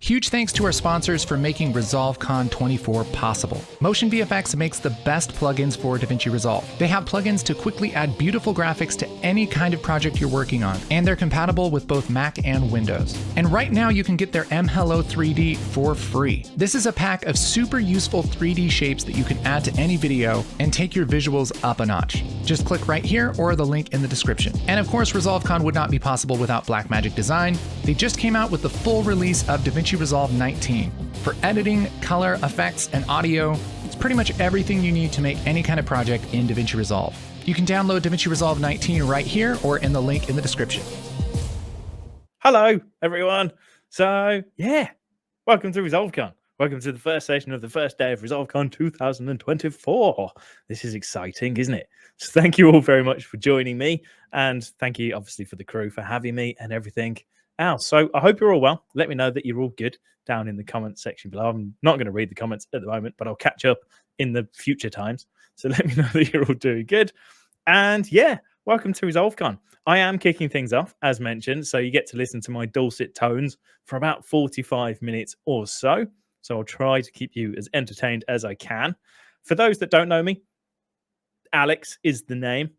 Huge thanks to our sponsors for making ResolveCon 24 possible. Motion VFX makes the best plugins for DaVinci Resolve. They have plugins to quickly add beautiful graphics to any kind of project you're working on, and they're compatible with both Mac and Windows. And right now you can get their mHello 3D for free. This is a pack of super useful 3D shapes that you can add to any video and take your visuals up a notch. Just click right here or the link in the description. And of course, ResolveCon would not be possible without Blackmagic Design. They just came out with the full release of DaVinci Resolve 19. For editing, color, effects, and audio, it's pretty much everything you need to make any kind of project in DaVinci Resolve. You can download DaVinci Resolve 19 right here or in the link in the description. Hello, everyone. So, yeah, welcome to ResolveCon. Welcome to the first session of the first day of ResolveCon 2024. This is exciting, isn't it? So thank you all very much for joining me. And thank you, obviously, for the crew for having me and everything else. So I hope you're all well. Let me know that you're all good down in the comments section below. I'm not going to read the comments at the moment, but I'll catch up in the future times. So let me know that you're all doing good. And yeah, welcome to ResolveCon. I am kicking things off, as mentioned, so you get to listen to my dulcet tones for about 45 minutes or so. So I'll try to keep you as entertained as I can. For those that don't know me, Alex is the name,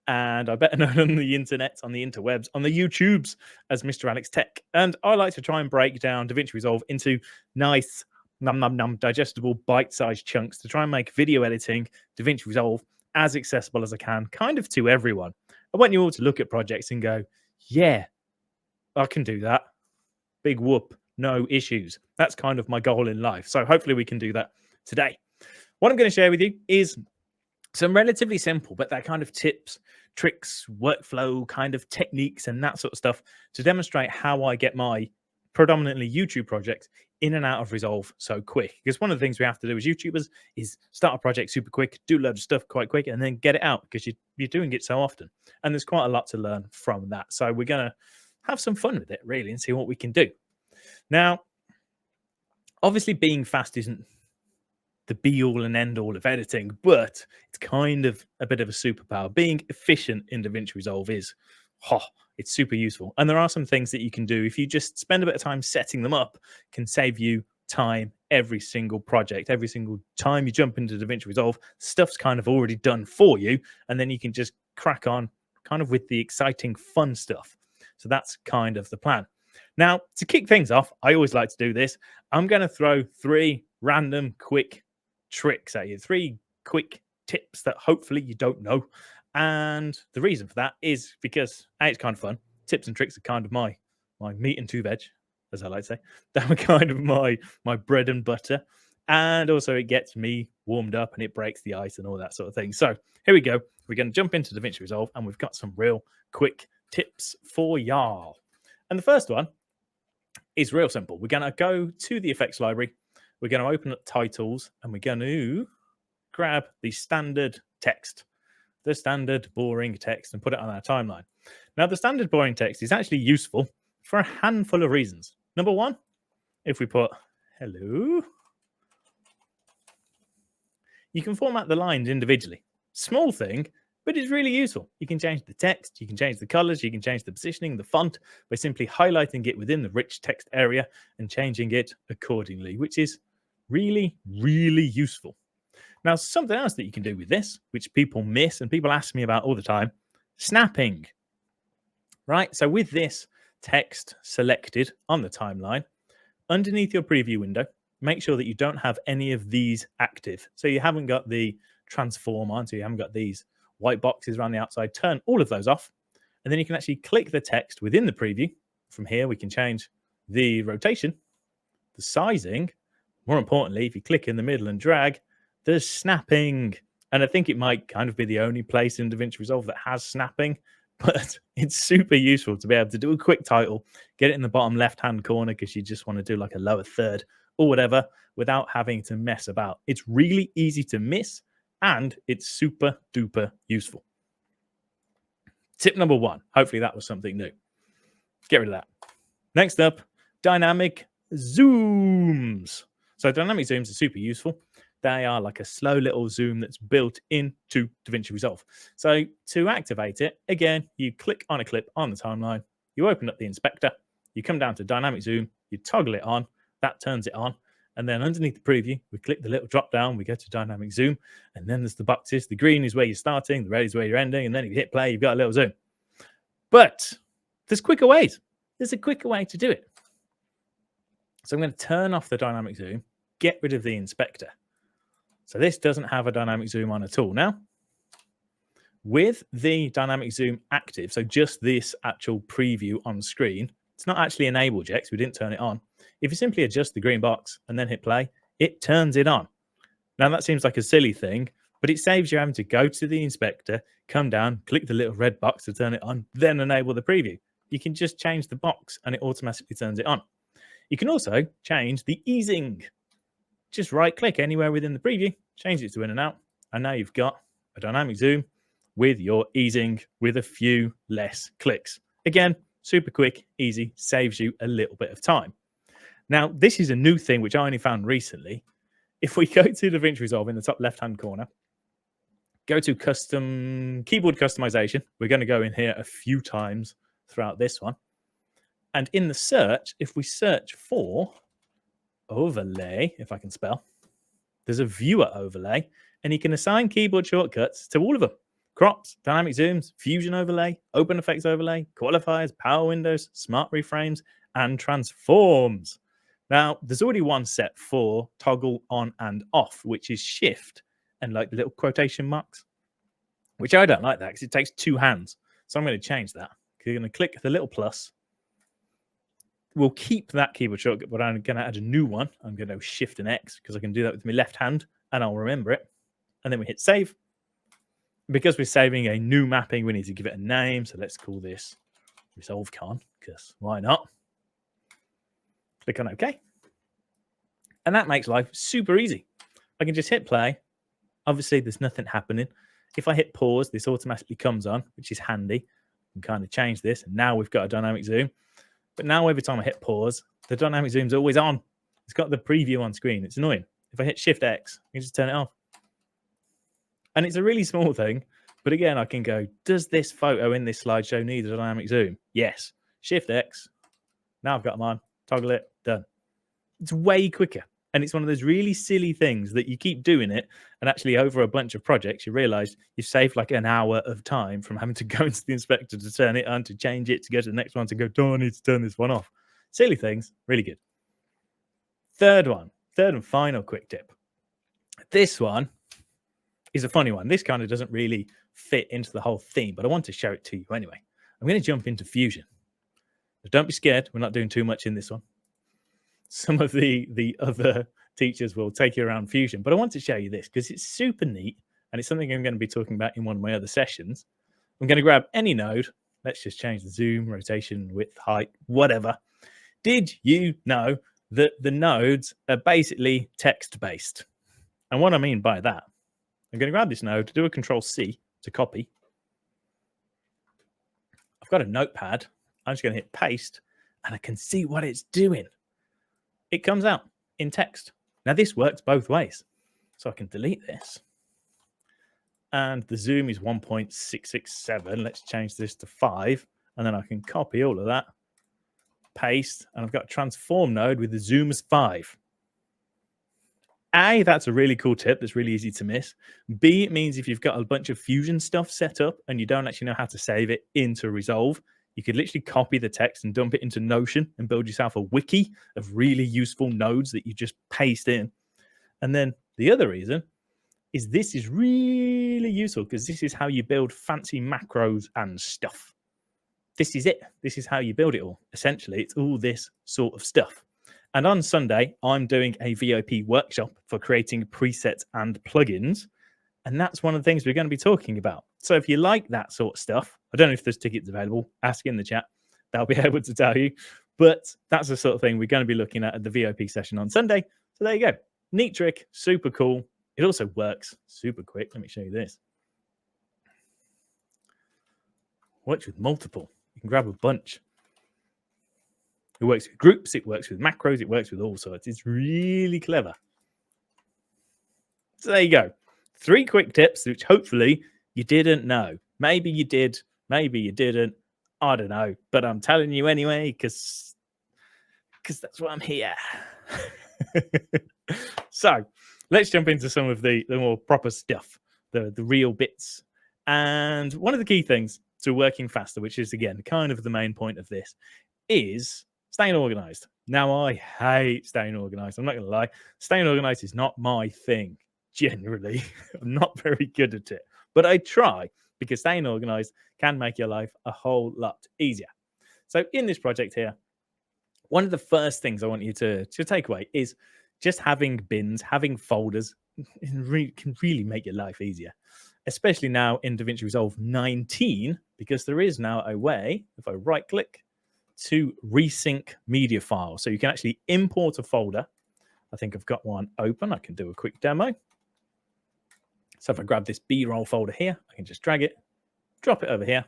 and I better known on the internet, on the interwebs, on the YouTubes as MrAlexTech. And I like to try and break down DaVinci Resolve into nice, digestible, bite-sized chunks to try and make video editing, DaVinci Resolve, as accessible as I can, kind of to everyone. I want you all to look at projects and go, yeah, I can do that. Big whoop, no issues. That's kind of my goal in life. So hopefully we can do that today. What I'm going to share with you is some relatively simple, but that kind of tips, tricks, workflow kind of techniques and that sort of stuff to demonstrate how I get my predominantly YouTube projects in and out of Resolve so quick. Because one of the things we have to do as YouTubers is start a project super quick, do loads of stuff quite quick, and then get it out because you're doing it so often. And there's quite a lot to learn from that. So we're going to have some fun with it, really, and see what we can do. Now, obviously being fast isn't the be-all and end-all of editing, but it's kind of a bit of a superpower. Being efficient in DaVinci Resolve is, it's super useful. And there are some things that you can do if you just spend a bit of time setting them up, can save you time every single project. Every single time you jump into DaVinci Resolve, stuff's kind of already done for you, and then you can just crack on kind of with the exciting, fun stuff. So that's kind of the plan. Now, to kick things off, I always like to do this. I'm going to throw 3 random quick tricks at you, 3 quick tips that hopefully you don't know. And the reason for that is because A, it's kind of fun. Tips and tricks are kind of my meat and 2 veg, as I like to say. They're kind of my bread and butter. And also it gets me warmed up and it breaks the ice and all that sort of thing. So here we go. We're going to jump into DaVinci Resolve and we've got some real quick tips for y'all. And the first one is real simple. We're going to go to the effects library. We're going to open up titles and we're going to grab the standard text, the standard boring text, and put it on our timeline. Now, the standard boring text is actually useful for a handful of reasons. Number one, if we put hello, you can format the lines individually. Small thing, but it's really useful. You can change the text, you can change the colors, you can change the positioning, the font by simply highlighting it within the rich text area and changing it accordingly, which is really, really useful. Now, something else that you can do with this, which people miss and people ask me about all the time, snapping, right? So with this text selected on the timeline, underneath your preview window, make sure that you don't have any of these active. So you haven't got the transform on, so you haven't got these white boxes around the outside. Turn all of those off, and then you can actually click the text within the preview. From here, we can change the rotation, the sizing. More importantly, if you click in the middle and drag, there's snapping. And I think it might kind of be the only place in DaVinci Resolve that has snapping, but it's super useful to be able to do a quick title, get it in the bottom left-hand corner because you just want to do like a lower third or whatever without having to mess about. It's really easy to miss, and it's super duper useful. Tip number 1. Hopefully that was something new. Get rid of that. Next up, dynamic zooms. So dynamic zooms are super useful. They are like a slow little zoom that's built into DaVinci Resolve. So to activate it, again, you click on a clip on the timeline, you open up the inspector, you come down to dynamic zoom, you toggle it on, That turns it on. And then underneath the preview, we click the little drop down, we go to dynamic zoom, and then there's the boxes. The green is where you're starting, the red is where you're ending, and then if you hit play, you've got a little zoom. But there's quicker ways. There's a quicker way to do it. So I'm going to turn off the dynamic zoom, get rid of the inspector. So this doesn't have a dynamic zoom on at all. Now, with the dynamic zoom active, so just this actual preview on screen, it's not actually enabled yet because we didn't turn it on. If you simply adjust the green box and then hit play, it turns it on. Now, that seems like a silly thing, but it saves you having to go to the inspector, come down, click the little red box to turn it on, then enable the preview. You can just change the box and it automatically turns it on. You can also change the easing. Just right click anywhere within the preview, change it to in and out, and now you've got a dynamic zoom with your easing with a few less clicks. Again, super quick, easy, saves you a little bit of time. Now, this is a new thing which I only found recently. If we go to DaVinci Resolve in the top left-hand corner, go to custom keyboard customization. We're going to go in here a few times throughout this one. And in the search, if we search for overlay, if I can spell, there's a viewer overlay, and you can assign keyboard shortcuts to all of them. Crops, dynamic zooms, fusion overlay, open effects overlay, qualifiers, power windows, smart reframes, and transforms. Now, there's already one set for toggle on and off, which is shift and like the little quotation marks, which I don't like that because it takes two hands. So I'm going to change that. You're going to click the little plus. We'll keep that keyboard shortcut, but I'm going to add a new one. I'm going to shift and X because I can do that with my left hand and I'll remember it. And then we hit save. Because we're saving a new mapping, we need to give it a name. So let's call this ResolveCon because why not? Click on OK. And that makes life super easy. I can just hit play. Obviously, there's nothing happening. If I hit pause, this automatically comes on, which is handy. You can kind of change this. And now we've got a dynamic zoom. But now every time I hit pause, the dynamic zoom's always on. It's got the preview on screen. It's annoying. If I hit Shift X, you can just turn it off. And it's a really small thing. But again, I can go, does this photo in this slideshow need a dynamic zoom? Yes. Shift X. Now I've got them on. Toggle it. Done. It's way quicker. And it's one of those really silly things that you keep doing it. And actually, over a bunch of projects, you realize you've saved like an hour of time from having to go into the inspector to turn it on, to change it, to go to the next one, to go, oh, I need to turn this one off. Silly things. Really good. Third and final quick tip. This one is a funny one. This kind of doesn't really fit into the whole theme, but I want to show it to you anyway. I'm going to jump into Fusion. But don't be scared. We're not doing too much in this one. Some of the other teachers will take you around Fusion, but I want to show you this because it's super neat and it's something I'm going to be talking about in one of my other sessions. I'm going to grab any node. Let's just change the zoom, rotation, width, height, whatever. Did you know that the nodes are basically text-based? And what I mean by that, I'm going to grab this node, do a Control-C to copy. I've got a notepad. I'm just going to hit paste, and I can see what it's doing. It comes out in text. Now, this works both ways. So I can delete this. And the zoom is 1.667. Let's change this to 5. And then I can copy all of that, paste, and I've got a transform node with the zoom as 5. A, that's a really cool tip that's really easy to miss. B, it means if you've got a bunch of Fusion stuff set up and you don't actually know how to save it into Resolve, you could literally copy the text and dump it into Notion and build yourself a wiki of really useful nodes that you just paste in. And then the other reason is this is really useful because this is how you build fancy macros and stuff. This is it. This is how you build it all. Essentially, it's all this sort of stuff. And on Sunday, I'm doing a VIP workshop for creating presets and plugins. And that's one of the things we're going to be talking about. So if you like that sort of stuff, I don't know if there's tickets available, ask in the chat. They'll be able to tell you. But that's the sort of thing we're going to be looking at the VIP session on Sunday. So there you go. Neat trick, super cool. It also works super quick. Let me show you this. Works with multiple. You can grab a bunch. It works with groups. It works with macros. It works with all sorts. It's really clever. So there you go. 3 quick tips, which hopefully you didn't know. Maybe you did. Maybe you didn't. I don't know. But I'm telling you anyway, because that's why I'm here. So let's jump into some of the more proper stuff, the real bits. And one of the key things to working faster, which is again kind of the main point of this, is staying organized. Now, I hate staying organized. I'm not going to lie. Staying organized is not my thing generally. I'm not very good at it, but I try because staying organized can make your life a whole lot easier. So in this project here, one of the first things I want you to take away is just having bins, having folders can really make your life easier, especially now in DaVinci Resolve 19, because there is now a way, if I right click, to resync media files. So you can actually import a folder. I think I've got one open. I can do a quick demo. So if I grab this B-roll folder here, I can just drag it, drop it over here.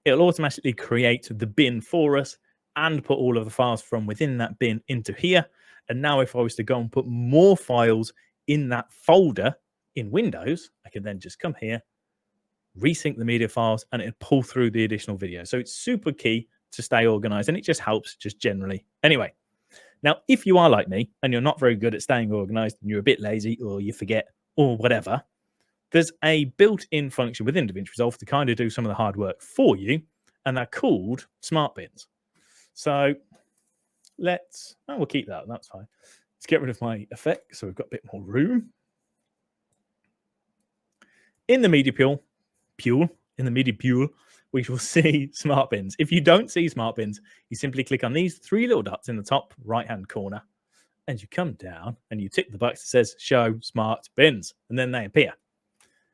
It'll automatically create the bin for us and put all of the files from within that bin into here. And now if I was to go and put more files in that folder in Windows, I can then just come here, resync the media files, and it'll pull through the additional video. So it's super key to stay organized, and it just helps just generally. Anyway, now, if you are like me and you're not very good at staying organized and you're a bit lazy or you forget or whatever, there's a built-in function within DaVinci Resolve to kind of do some of the hard work for you, and they're called smart bins. So we'll keep that. That's fine. Let's get rid of my effect so we've got a bit more room. In the media pool, we will see smart bins. If you don't see smart bins, you simply click on these three little dots in the top right-hand corner, and you come down and you tick the box that says show smart bins, and then they appear.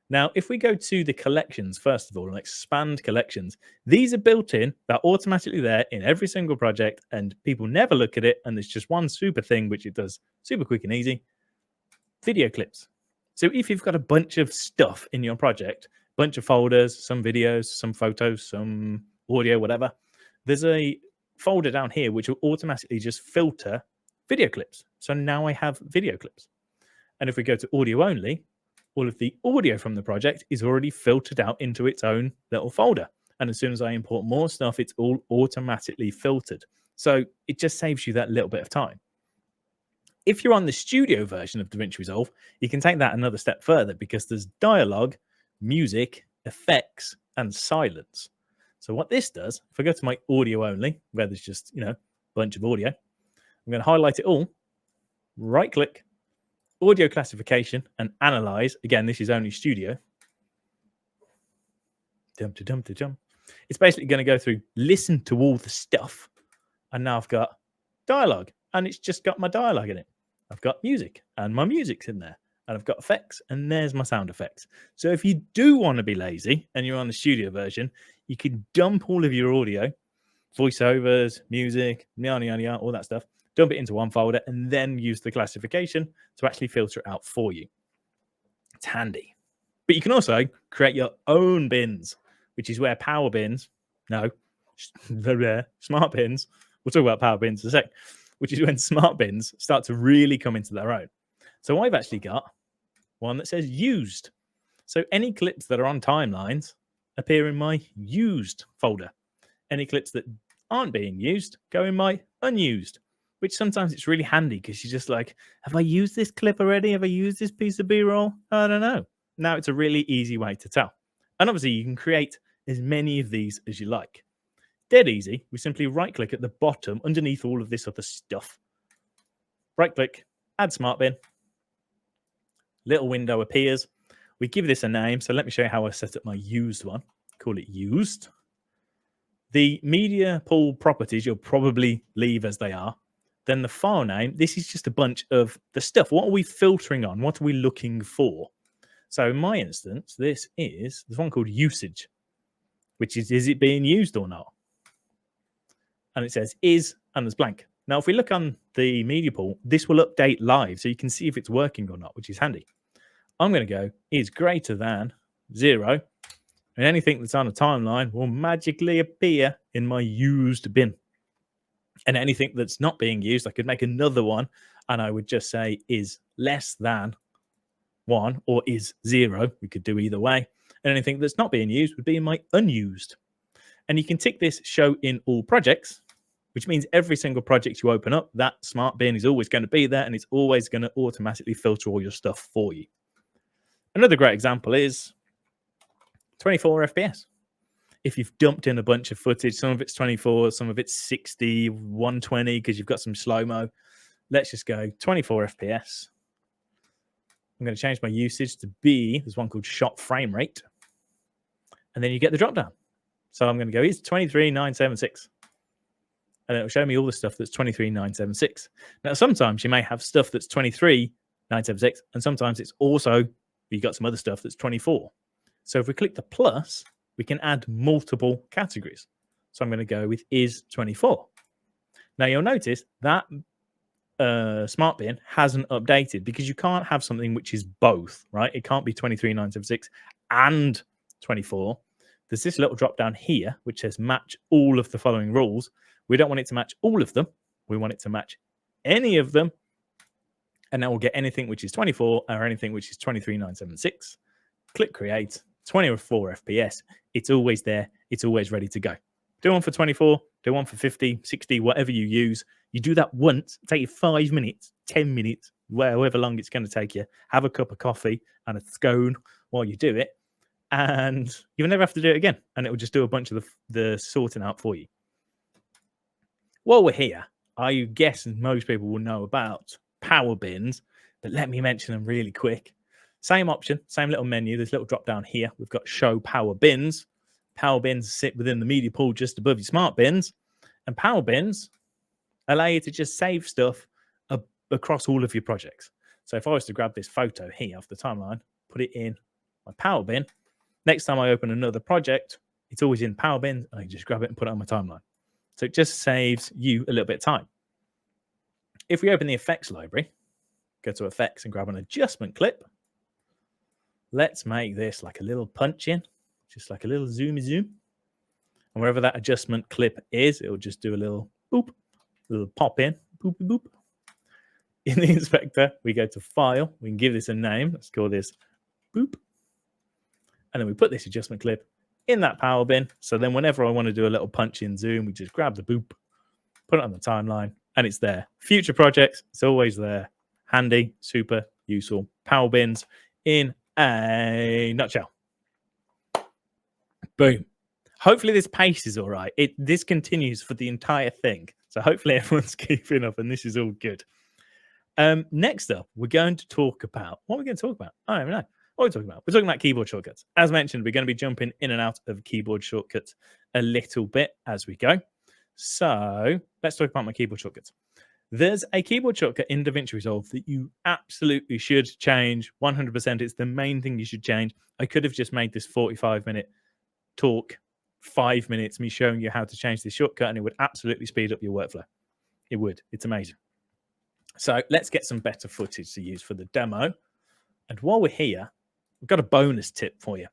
Now, if we go to the collections, first of all, and expand collections, these are built in. They're automatically there in every single project, and people never look at it. And there's just one super thing, which it does super quick and easy: video clips. So if you've got a bunch of stuff in your project, bunch of folders, some videos, some photos, some audio, whatever, there's a folder down here which will automatically just filter video clips. So now I have video clips. And if we go to audio only, all of the audio from the project is already filtered out into its own little folder. And as soon as I import more stuff, it's all automatically filtered. So it just saves you that little bit of time. If you're on the studio version of DaVinci Resolve, you can take that another step further because there's dialogue, music, effects, and silence. So what this does, if I go to my audio only, where there's just, a bunch of audio, I'm going to highlight it all, right click, audio classification, and analyze. Again, this is only studio. It's basically going to go through, listen to all the stuff, and now I've got dialogue, and it's just got my dialogue in it. I've got music, and my music's in there, and I've got effects, and there's my sound effects. So if you do want to be lazy and you're on the studio version, you can dump all of your audio, voiceovers, music, all that stuff, dump it into one folder, and then use the classification to actually filter it out for you. It's handy. But you can also create your own bins, which is where smart bins, we'll talk about power bins in a sec, which is when smart bins start to really come into their own. So I've actually got one that says used. So any clips that are on timelines appear in my used folder. Any clips that aren't being used go in my unused, which sometimes it's really handy because you're just like, have I used this clip already? Have I used this piece of B-roll? I don't know. Now it's a really easy way to tell. And obviously you can create as many of these as you like. Dead easy. We simply right click at the bottom underneath all of this other stuff. Right click, add smart bin. Little window appears. We give this a name. So let me show you how I set up my used one. Call it used. The media pool properties you'll probably leave as they are. Then the file name, this is just a bunch of the stuff. What are we filtering on? What are we looking for? So in my instance, there's one called usage, which is it being used or not? And it says is, and there's blank. Now, if we look on the media pool, this will update live, so you can see if it's working or not, which is handy. I'm going to go is greater than 0, and anything that's on a timeline will magically appear in my used bin. And anything that's not being used, I could make another one, and I would just say is less than 1 or is 0. We could do either way. And anything that's not being used would be in my unused. And you can tick this show in all projects, which means every single project you open up, that smart bin is always going to be there and it's always going to automatically filter all your stuff for you. Another great example is 24 FPS. If you've dumped in a bunch of footage, some of it's 24, some of it's 60, 120 because you've got some slow-mo. Let's just go 24 FPS. I'm going to change my usage to be, there's one called shot frame rate. And then you get the drop down. So I'm going to go, here's 23976. And it'll show me all the stuff that's 23976. Now, sometimes you may have stuff that's 23976, and sometimes it's also, you've got some other stuff that's 24. So if we click the plus, we can add multiple categories. So I'm going to go with is 24. Now you'll notice that smart bin hasn't updated because you can't have something which is both, right? It can't be 23976 and 24. There's this little drop down here which says match all of the following rules. We don't want it to match all of them. We want it to match any of them. And then we'll get anything which is 24 or anything which is 23976. Click create, 24 FPS. It's always there. It's always ready to go. Do one for 24, do one for 50, 60, whatever you use. You do that once, take you 5 minutes, 10 minutes, however long it's going to take you. Have a cup of coffee and a scone while you do it. And you'll never have to do it again. And it will just do a bunch of the sorting out for you. While we're here, I guess most people will know about power bins, but let me mention them really quick. Same option, same little menu. There's a little drop down here. We've got show power bins. Power bins sit within the media pool just above your smart bins. And power bins allow you to just save stuff across all of your projects. So if I was to grab this photo here off the timeline, put it in my power bin, next time I open another project, it's always in power bins, and I can just grab it and put it on my timeline. So it just saves you a little bit of time. If we open the effects library, go to effects and grab an adjustment clip. Let's make this like a little punch in, just like a little zoomy zoom. And wherever that adjustment clip is, it will just do a little boop, a little pop in, boop, boop. In the inspector, we go to file. We can give this a name. Let's call this boop. And then we put this adjustment clip in that power bin. So then whenever I want to do a little punch in zoom, we just grab the boop, put it on the timeline, and it's there. Future projects, it's always there. Handy, super useful. Power bins in a nutshell. Boom. Hopefully this pace is all right. This continues for the entire thing. So hopefully everyone's keeping up and this is all good. Next up, we're going to talk about, what are we going to talk about? I don't even know. What are we talking about? We're talking about keyboard shortcuts. As mentioned, we're going to be jumping in and out of keyboard shortcuts a little bit as we go. So let's talk about my keyboard shortcuts. There's a keyboard shortcut in DaVinci Resolve that you absolutely should change 100%. It's the main thing you should change. I could have just made this 45-minute talk 5 minutes, me showing you how to change this shortcut, and it would absolutely speed up your workflow. It would. It's amazing. So let's get some better footage to use for the demo. And while we're here, we've got a bonus tip for you.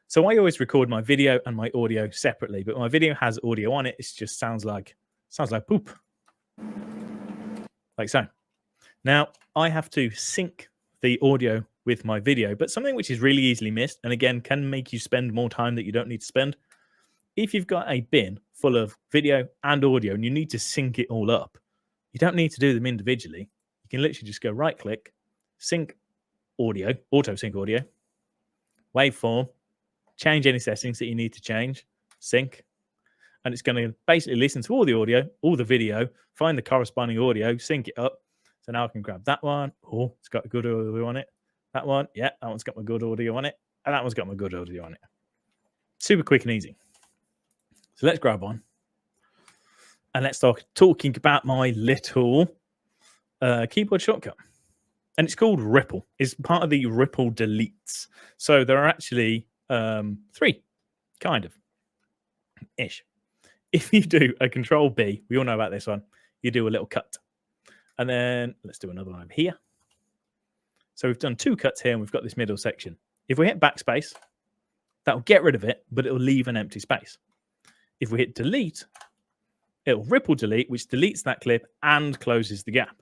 So I always record my video and my audio separately, but my video has audio on it. It just sounds like poop. Like so. Now, I have to sync the audio with my video, but something which is really easily missed, and again, can make you spend more time that you don't need to spend. If you've got a bin full of video and audio and you need to sync it all up, you don't need to do them individually. You can literally just go right-click, sync audio, auto-sync audio, waveform, change any settings that you need to change, sync, and it's going to basically listen to all the audio, all the video, find the corresponding audio, sync it up. So now I can grab that one. Oh, it's got a good audio on it. That one, yeah, that one's got my good audio on it. And that one's got my good audio on it. Super quick and easy. So let's grab one. And let's start talking about my little keyboard shortcut. And it's called Ripple. It's part of the Ripple deletes. So there are actually 3, kind of, ish. If you do a Control B, we all know about this one, you do a little cut. And then let's do another one over here. So we've done 2 cuts here and we've got this middle section. If we hit backspace, that'll get rid of it, but it'll leave an empty space. If we hit delete, it'll ripple delete, which deletes that clip and closes the gap.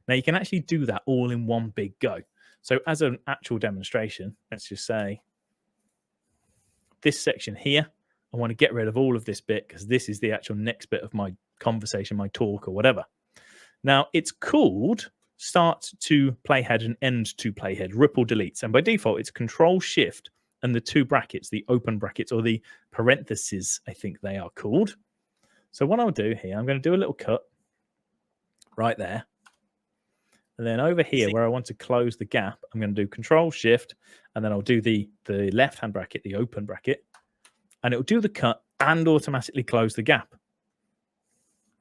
Now you can actually do that all in one big go. So as an actual demonstration, let's just say this section here, I want to get rid of all of this bit because this is the actual next bit of my conversation, my talk, or whatever. Now, it's called start to playhead and end to playhead, ripple deletes. And by default, it's Control Shift and the two brackets, the open brackets or the parentheses, I think they are called. So what I'll do here, I'm going to do a little cut right there. And then over here where I want to close the gap, I'm going to do Control Shift, and then I'll do the left-hand bracket, the open bracket, and it'll do the cut and automatically close the gap.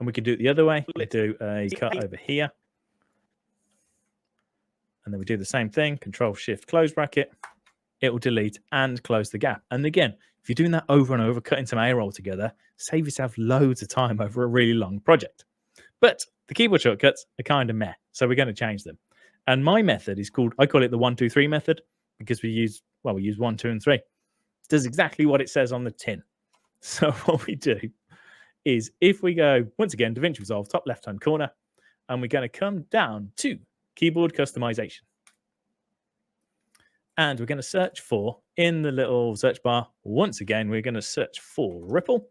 And we can do it the other way. We do a cut over here. And then we do the same thing, Control Shift, close bracket. It will delete and close the gap. And again, if you're doing that over and over, cutting some A-roll together, save yourself loads of time over a really long project. But the keyboard shortcuts are kind of meh, so we're going to change them. And my method is called, I call it the 1, 2, 3 method, because we use 1, 2, and 3. It does exactly what it says on the tin. So what we do is if we go, once again, DaVinci Resolve, top left-hand corner, and we're going to come down to keyboard customization. And we're going to search for, in the little search bar, once again, we're going to search for ripple.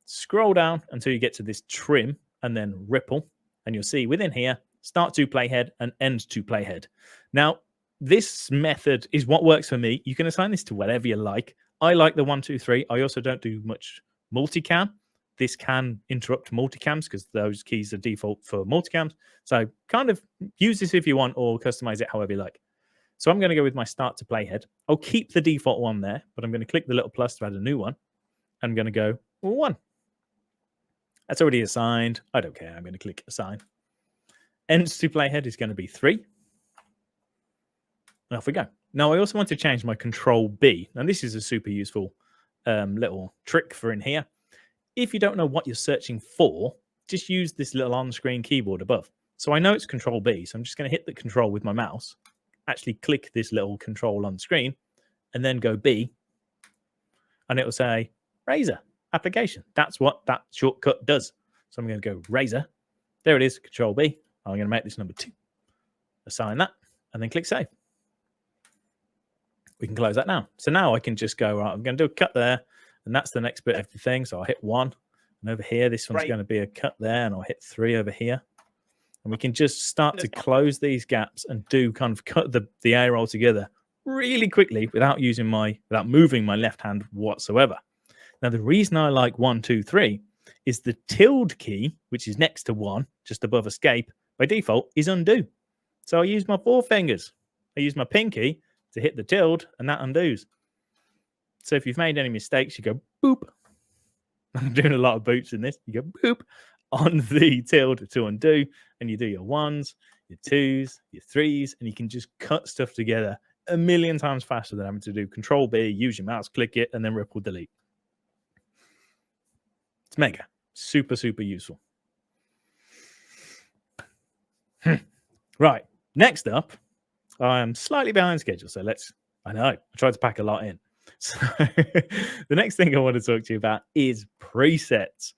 Scroll down until you get to this trim and then ripple. And you'll see within here, start to playhead and end to playhead. Now, this method is what works for me. You can assign this to whatever you like. I like the 1, 2, 3. I also don't do much multicam. This can interrupt multicams because those keys are default for multicams. So kind of use this if you want or customize it however you like. So I'm going to go with my start to playhead. I'll keep the default one there, but I'm going to click the little plus to add a new one. I'm going to go 1. That's already assigned. I don't care. I'm going to click assign. End to playhead is going to be 3. And off we go. Now, I also want to change my Control B. Now, this is a super useful little trick for in here. If you don't know what you're searching for, just use this little on-screen keyboard above. So I know it's Control B, so I'm just going to hit the Control with my mouse, actually click this little Control on screen, and then go B, and it will say Razor application. That's what that shortcut does. So I'm going to go Razor. There it is, Control B. I'm going to make this number 2. Assign that, and then click Save. We can close that now. So now I can just go, right, I'm going to do a cut there, and that's the next bit of the thing. So I'll hit 1, and over here, this one's going to be a cut there, and I'll hit 3 over here. And we can just start to close these gaps and do kind of cut the A roll together really quickly without moving my left hand whatsoever. Now, the reason I like 1, 2, 3 is the tilde key, which is next to 1, just above escape, by default is undo. So I use my 4 fingers. I use my pinky to hit the tilde, and that undoes. So if you've made any mistakes, you go boop. I'm doing a lot of boops in this. You go boop on the tilde to undo, and you do your 1s, your 2s, your 3s, and you can just cut stuff together a million times faster than having to do Control B, use your mouse, click it, and then ripple delete. It's mega. Super, super useful. Right. Next up, I am slightly behind schedule, so I know, I tried to pack a lot in. So the next thing I want to talk to you about is presets.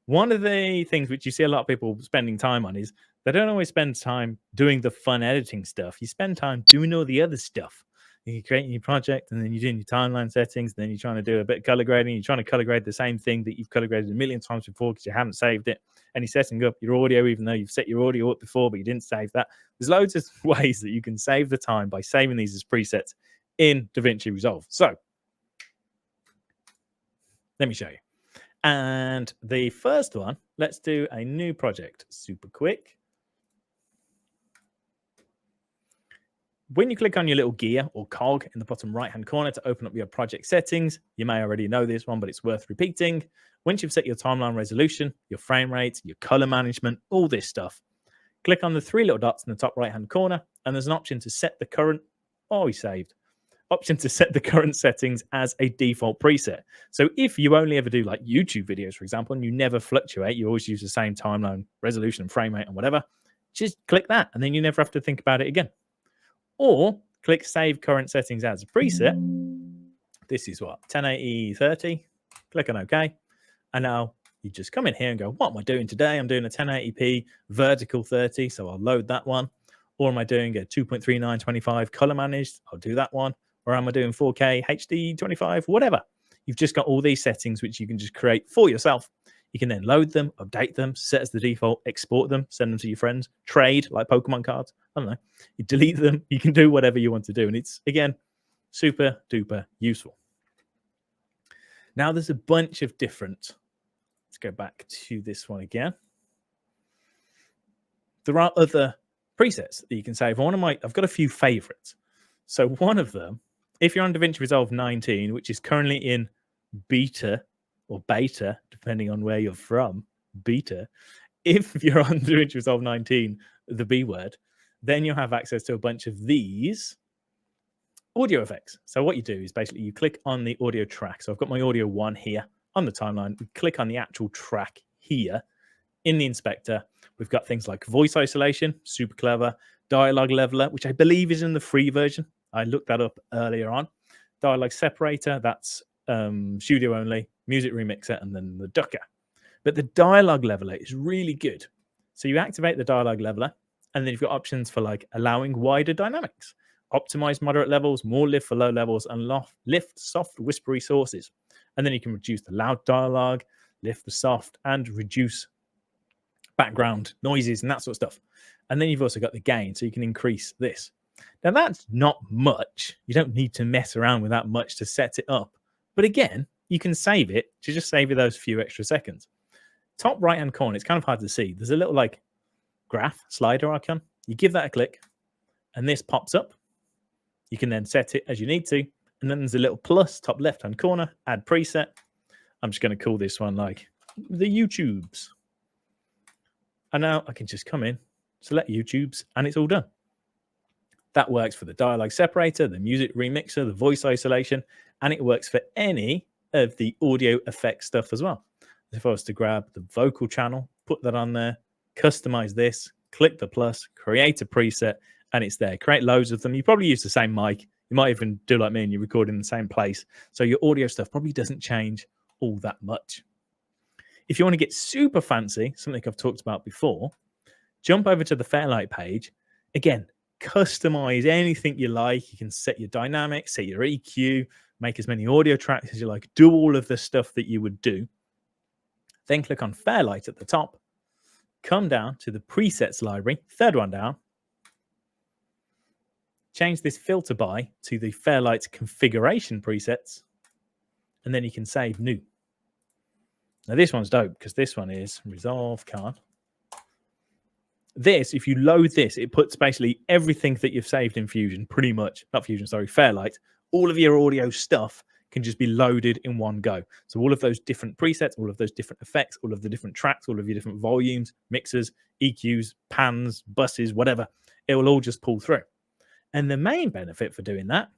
One of the things which you see a lot of people spending time on is they don't always spend time doing the fun editing stuff. You spend time doing all the other stuff. You create your project, and then you're doing your timeline settings, and then you're trying to do a bit of color grading. You're trying to color grade the same thing that you've color graded a million times before because you haven't saved it. And you're setting up your audio, even though you've set your audio up before, but you didn't save that. There's loads of ways that you can save the time by saving these as presets in DaVinci Resolve. So let me show you. And the first one, let's do a new project super quick. When you click on your little gear or cog in the bottom right-hand corner to open up your project settings, you may already know this one, but it's worth repeating. Once you've set your timeline resolution, your frame rate, your color management, all this stuff, click on the 3 little dots in the top right-hand corner, and there's an option to set the current, option to set the current settings as a default preset. So if you only ever do like YouTube videos, for example, and you never fluctuate, you always use the same timeline resolution and frame rate and whatever, just click that, and then you never have to think about it again. Or click Save Current Settings as a preset. This is what, 1080 30. Click on OK. And now you just come in here and go, what am I doing today? I'm doing a 1080p vertical 30, so I'll load that one. Or am I doing a 2.3925 color managed? I'll do that one. Or am I doing 4K HD 25? Whatever. You've just got all these settings which you can just create for yourself You can then load them, update them, set as the default, export them, send them to your friends, trade like Pokemon cards. I don't know. You delete them. You can do whatever you want to do. And it's, again, super duper useful. Now there's a bunch of different, let's go back to this one again. There are other presets that you can save. I've got a few favorites. So one of them, if you're on DaVinci Resolve 19, which is currently in beta or beta, depending on where you're from, beta. If you're on DaVinci Resolve 19, the B word, then you'll have access to a bunch of these audio effects. So what you do is basically you click on the audio track. So I've got my audio 1 here on the timeline. We click on the actual track here in the inspector. We've got things like voice isolation, super clever, dialogue leveler, which I believe is in the free version. I looked that up earlier on. Dialogue separator, that's studio only, music remixer, and then the ducker. But the dialogue leveler is really good. So you activate the dialogue leveler, and then you've got options for like allowing wider dynamics, optimize moderate levels, more lift for low levels, and lift soft whispery sources. And then you can reduce the loud dialogue, lift the soft, and reduce background noises and that sort of stuff. And then you've also got the gain, so you can increase this. Now that's not much. You don't need to mess around with that much to set it up. But again, you can save it to just save you those few extra seconds. Top right hand corner, it's kind of hard to see. There's a little like graph slider icon. You give that a click and this pops up. You can then set it as you need to. And then there's a little plus top left hand corner, add preset. I'm just going to call this one like the YouTubes. And now I can just come in, select YouTubes, and it's all done. That works for the dialogue separator, the music remixer, the voice isolation, and it works for any of the audio effect stuff as well. If I was to grab the vocal channel, put that on there, customize this, click the plus, create a preset, and it's there. Create loads of them. You probably use the same mic. You might even do like me and you record in the same place. So your audio stuff probably doesn't change all that much. If you want to get super fancy, something I've talked about before, jump over to the Fairlight page. Again, customize anything you like. You can set your dynamics, set your EQ, make as many audio tracks as you like, do all of the stuff that you would do. Then click on Fairlight at the top, come down to the presets library, third one down, change this filter by to the Fairlight configuration presets, and then you can save new. Now this one's dope because this one is ResolveCon. This, if you load this, it puts basically everything that you've saved in Fusion, pretty much, not Fusion, sorry, Fairlight, all of your audio stuff can just be loaded in one go. So all of those different presets, all of those different effects, all of the different tracks, all of your different volumes, mixers, EQs, pans, buses, whatever, it will all just pull through. And the main benefit for doing that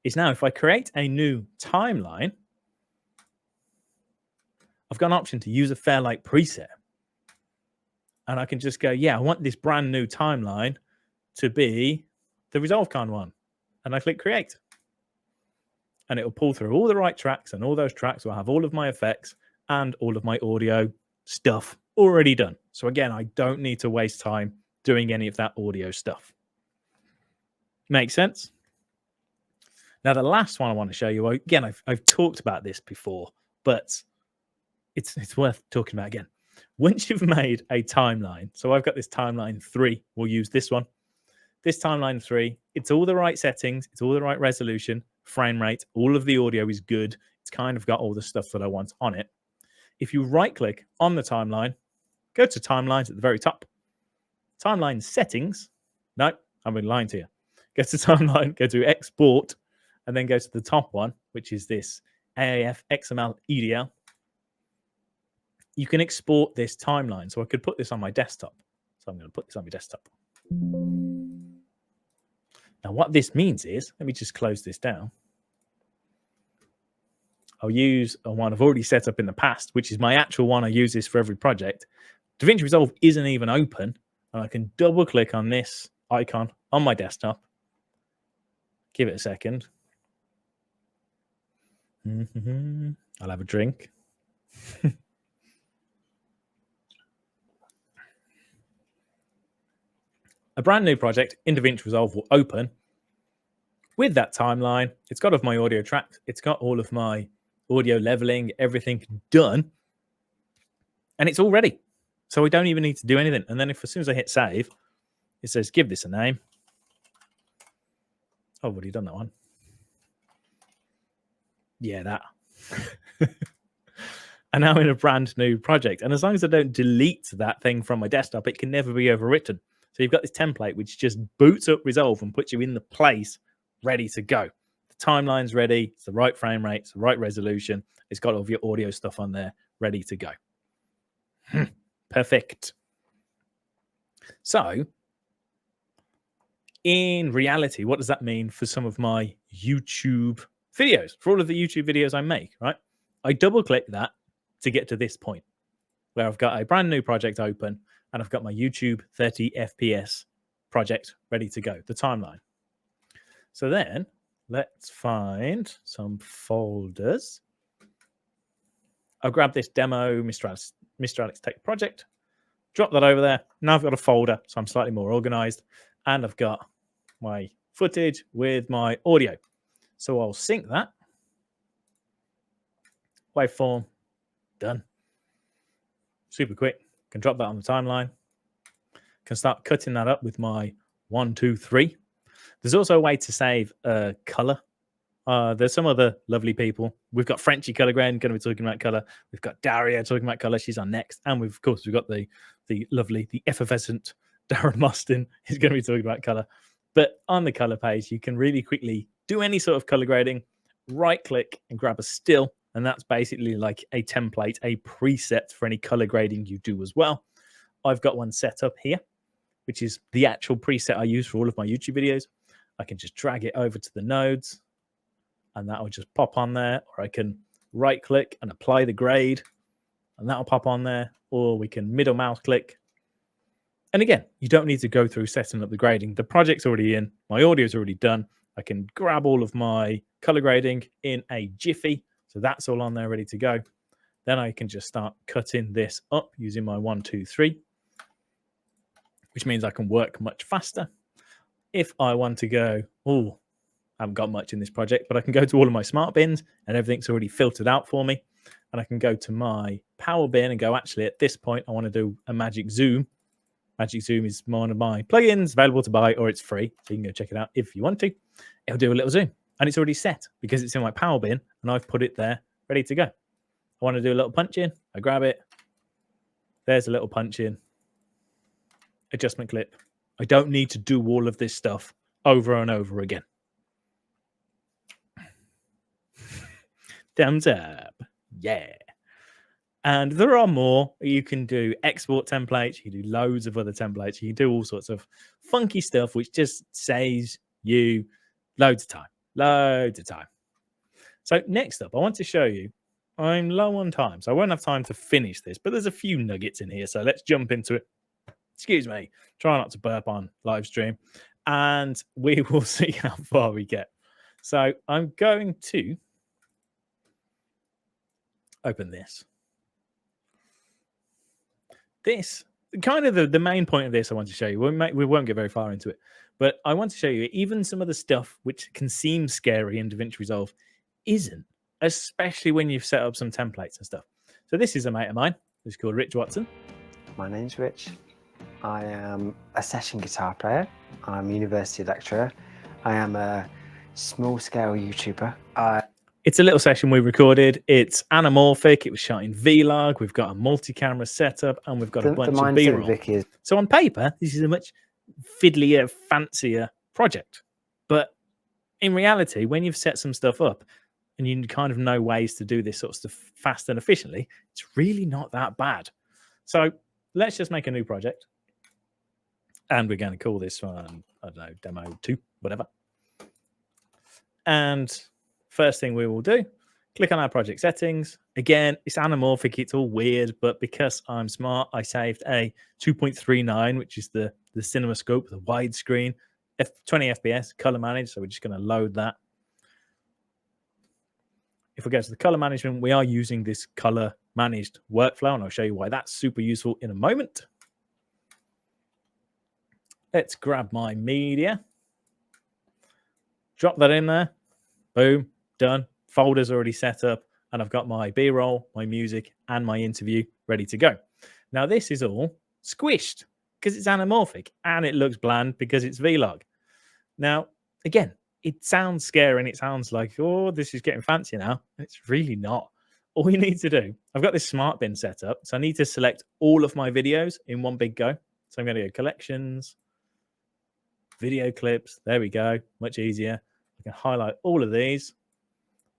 is now if I create a new timeline, I've got an option to use a Fairlight preset. And I can just go, yeah, I want this brand new timeline to be the ResolveCon one. And I click create. And it will pull through all the right tracks, and all those tracks will have all of my effects and all of my audio stuff already done. So again, I don't need to waste time doing any of that audio stuff. Makes sense? Now, the last one I want to show you, again, I've talked about this before, but it's worth talking about again. Once you've made a timeline, so I've got this timeline 3, we'll use this one. This timeline 3, it's all the right settings, it's all the right resolution, frame rate, all of the audio is good. It's kind of got all the stuff that I want on it. If you right click on the timeline, go to timelines at the very top. Timeline settings. No, I'm been lying to you. Go to timeline, go to export, and then go to the top one, which is this AAF XML EDL. You can export this timeline. So I could put this on my desktop. So I'm going to put this on my desktop. Now, what this means is, let me just close this down. I'll use a one I've already set up in the past, which is my actual one. I use this for every project. DaVinci Resolve isn't even open, and I can double click on this icon on my desktop. Give it a second. I'll have a drink. A brand new project in DaVinci Resolve will open with that timeline. It's got all of my audio tracks. It's got all of my audio leveling, everything done. And it's all ready. So we don't even need to do anything. And then as soon as I hit save, it says, give this a name. Oh, I've already done that one. Yeah, that. And now I'm in a brand new project. And as long as I don't delete that thing from my desktop, it can never be overwritten. So you've got this template which just boots up Resolve and puts you in the place ready to go. The timeline's ready. It's the right frame rate. It's the right resolution. It's got all of your audio stuff on there ready to go. Perfect. So in reality, what does that mean for some of my YouTube videos, for all of the YouTube videos I make, right? I double click that to get to this point where I've got a brand new project open and I've got my YouTube 30 FPS project ready to go, the timeline. So then let's find some folders. I'll grab this demo, MrAlexTech project, drop that over there. Now I've got a folder, so I'm slightly more organized, and I've got my footage with my audio. So I'll sync that. Waveform, done. Super quick. Can drop that on the timeline. Can start cutting that up with my 1, 2, 3. There's also a way to save color. There's some other lovely people. We've got Frenchy Color Grading going to be talking about color. We've got Daria talking about color. She's on next. And of course, we've got the lovely, the effervescent Darren Mostyn is going to be talking about color. But on the color page, you can really quickly do any sort of color grading, right click and grab a still. And that's basically like a template, a preset for any color grading you do as well. I've got one set up here, which is the actual preset I use for all of my YouTube videos. I can just drag it over to the nodes and that will just pop on there. Or I can right click and apply the grade and that'll pop on there. Or we can middle mouse click. And again, you don't need to go through setting up the grading. The project's already in. My audio's already done. I can grab all of my color grading in a jiffy. So that's all on there ready to go. Then I can just start cutting this up using my 1, 2, 3, which means I can work much faster. If I want to go, oh, I haven't got much in this project, but I can go to all of my smart bins and everything's already filtered out for me. And I can go to my power bin and go, actually, at this point, I want to do a magic zoom. Magic Zoom is one of my plugins available to buy, or it's free. So you can go check it out if you want to. It'll do a little zoom. And it's already set because it's in my power bin and I've put it there ready to go. I want to do a little punch in. I grab it. There's a little punch in. Adjustment clip. I don't need to do all of this stuff over and over again. Thumbs up. Yeah. And there are more. You can do export templates. You can do loads of other templates. You can do all sorts of funky stuff, which just saves you loads of time. Loads of time. So next up, I want to show you, I'm low on time, so I won't have time to finish this, but there's a few nuggets in here. So let's jump into it. Excuse me. Try not to burp on live stream. And we will see how far we get. So I'm going to open this. This, kind of the main point of this I want to show you. We won't get very far into it. But I want to show you even some of the stuff which can seem scary in DaVinci Resolve isn't, especially when you've set up some templates and stuff. So this is a mate of mine. He's called Rich Watson. My name's Rich. I am a session guitar player. I'm a university lecturer. I am a small-scale YouTuber. It's a little session we recorded. It's anamorphic. It was shot in Vlog. We've got a multi-camera setup and we've got a bunch of B-roll. So on paper, this is a much fiddlier, fancier project. But in reality, when you've set some stuff up and you kind of know ways to do this sort of stuff fast and efficiently, it's really not that bad. So let's just make a new project. And we're going to call this one, I don't know, demo 2, whatever. And first thing we will do, click on our project settings. Again, it's anamorphic, it's all weird, but because I'm smart, I saved a 2.39, which is the CinemaScope, the widescreen, 20 FPS, color managed. So we're just going to load that. If we go to the color management, we are using this color managed workflow, and I'll show you why that's super useful in a moment. Let's grab my media, drop that in there. Boom, done. Folder's already set up, and I've got my B-roll, my music, and my interview ready to go. Now this is all squished because it's anamorphic and it looks bland because it's vlog. Now, again, it sounds scary and it sounds like, oh, this is getting fancy now. It's really not. All you need to do, I've got this smart bin set up, so I need to select all of my videos in one big go. So I'm going to go collections, video clips. There we go. Much easier. I can highlight all of these.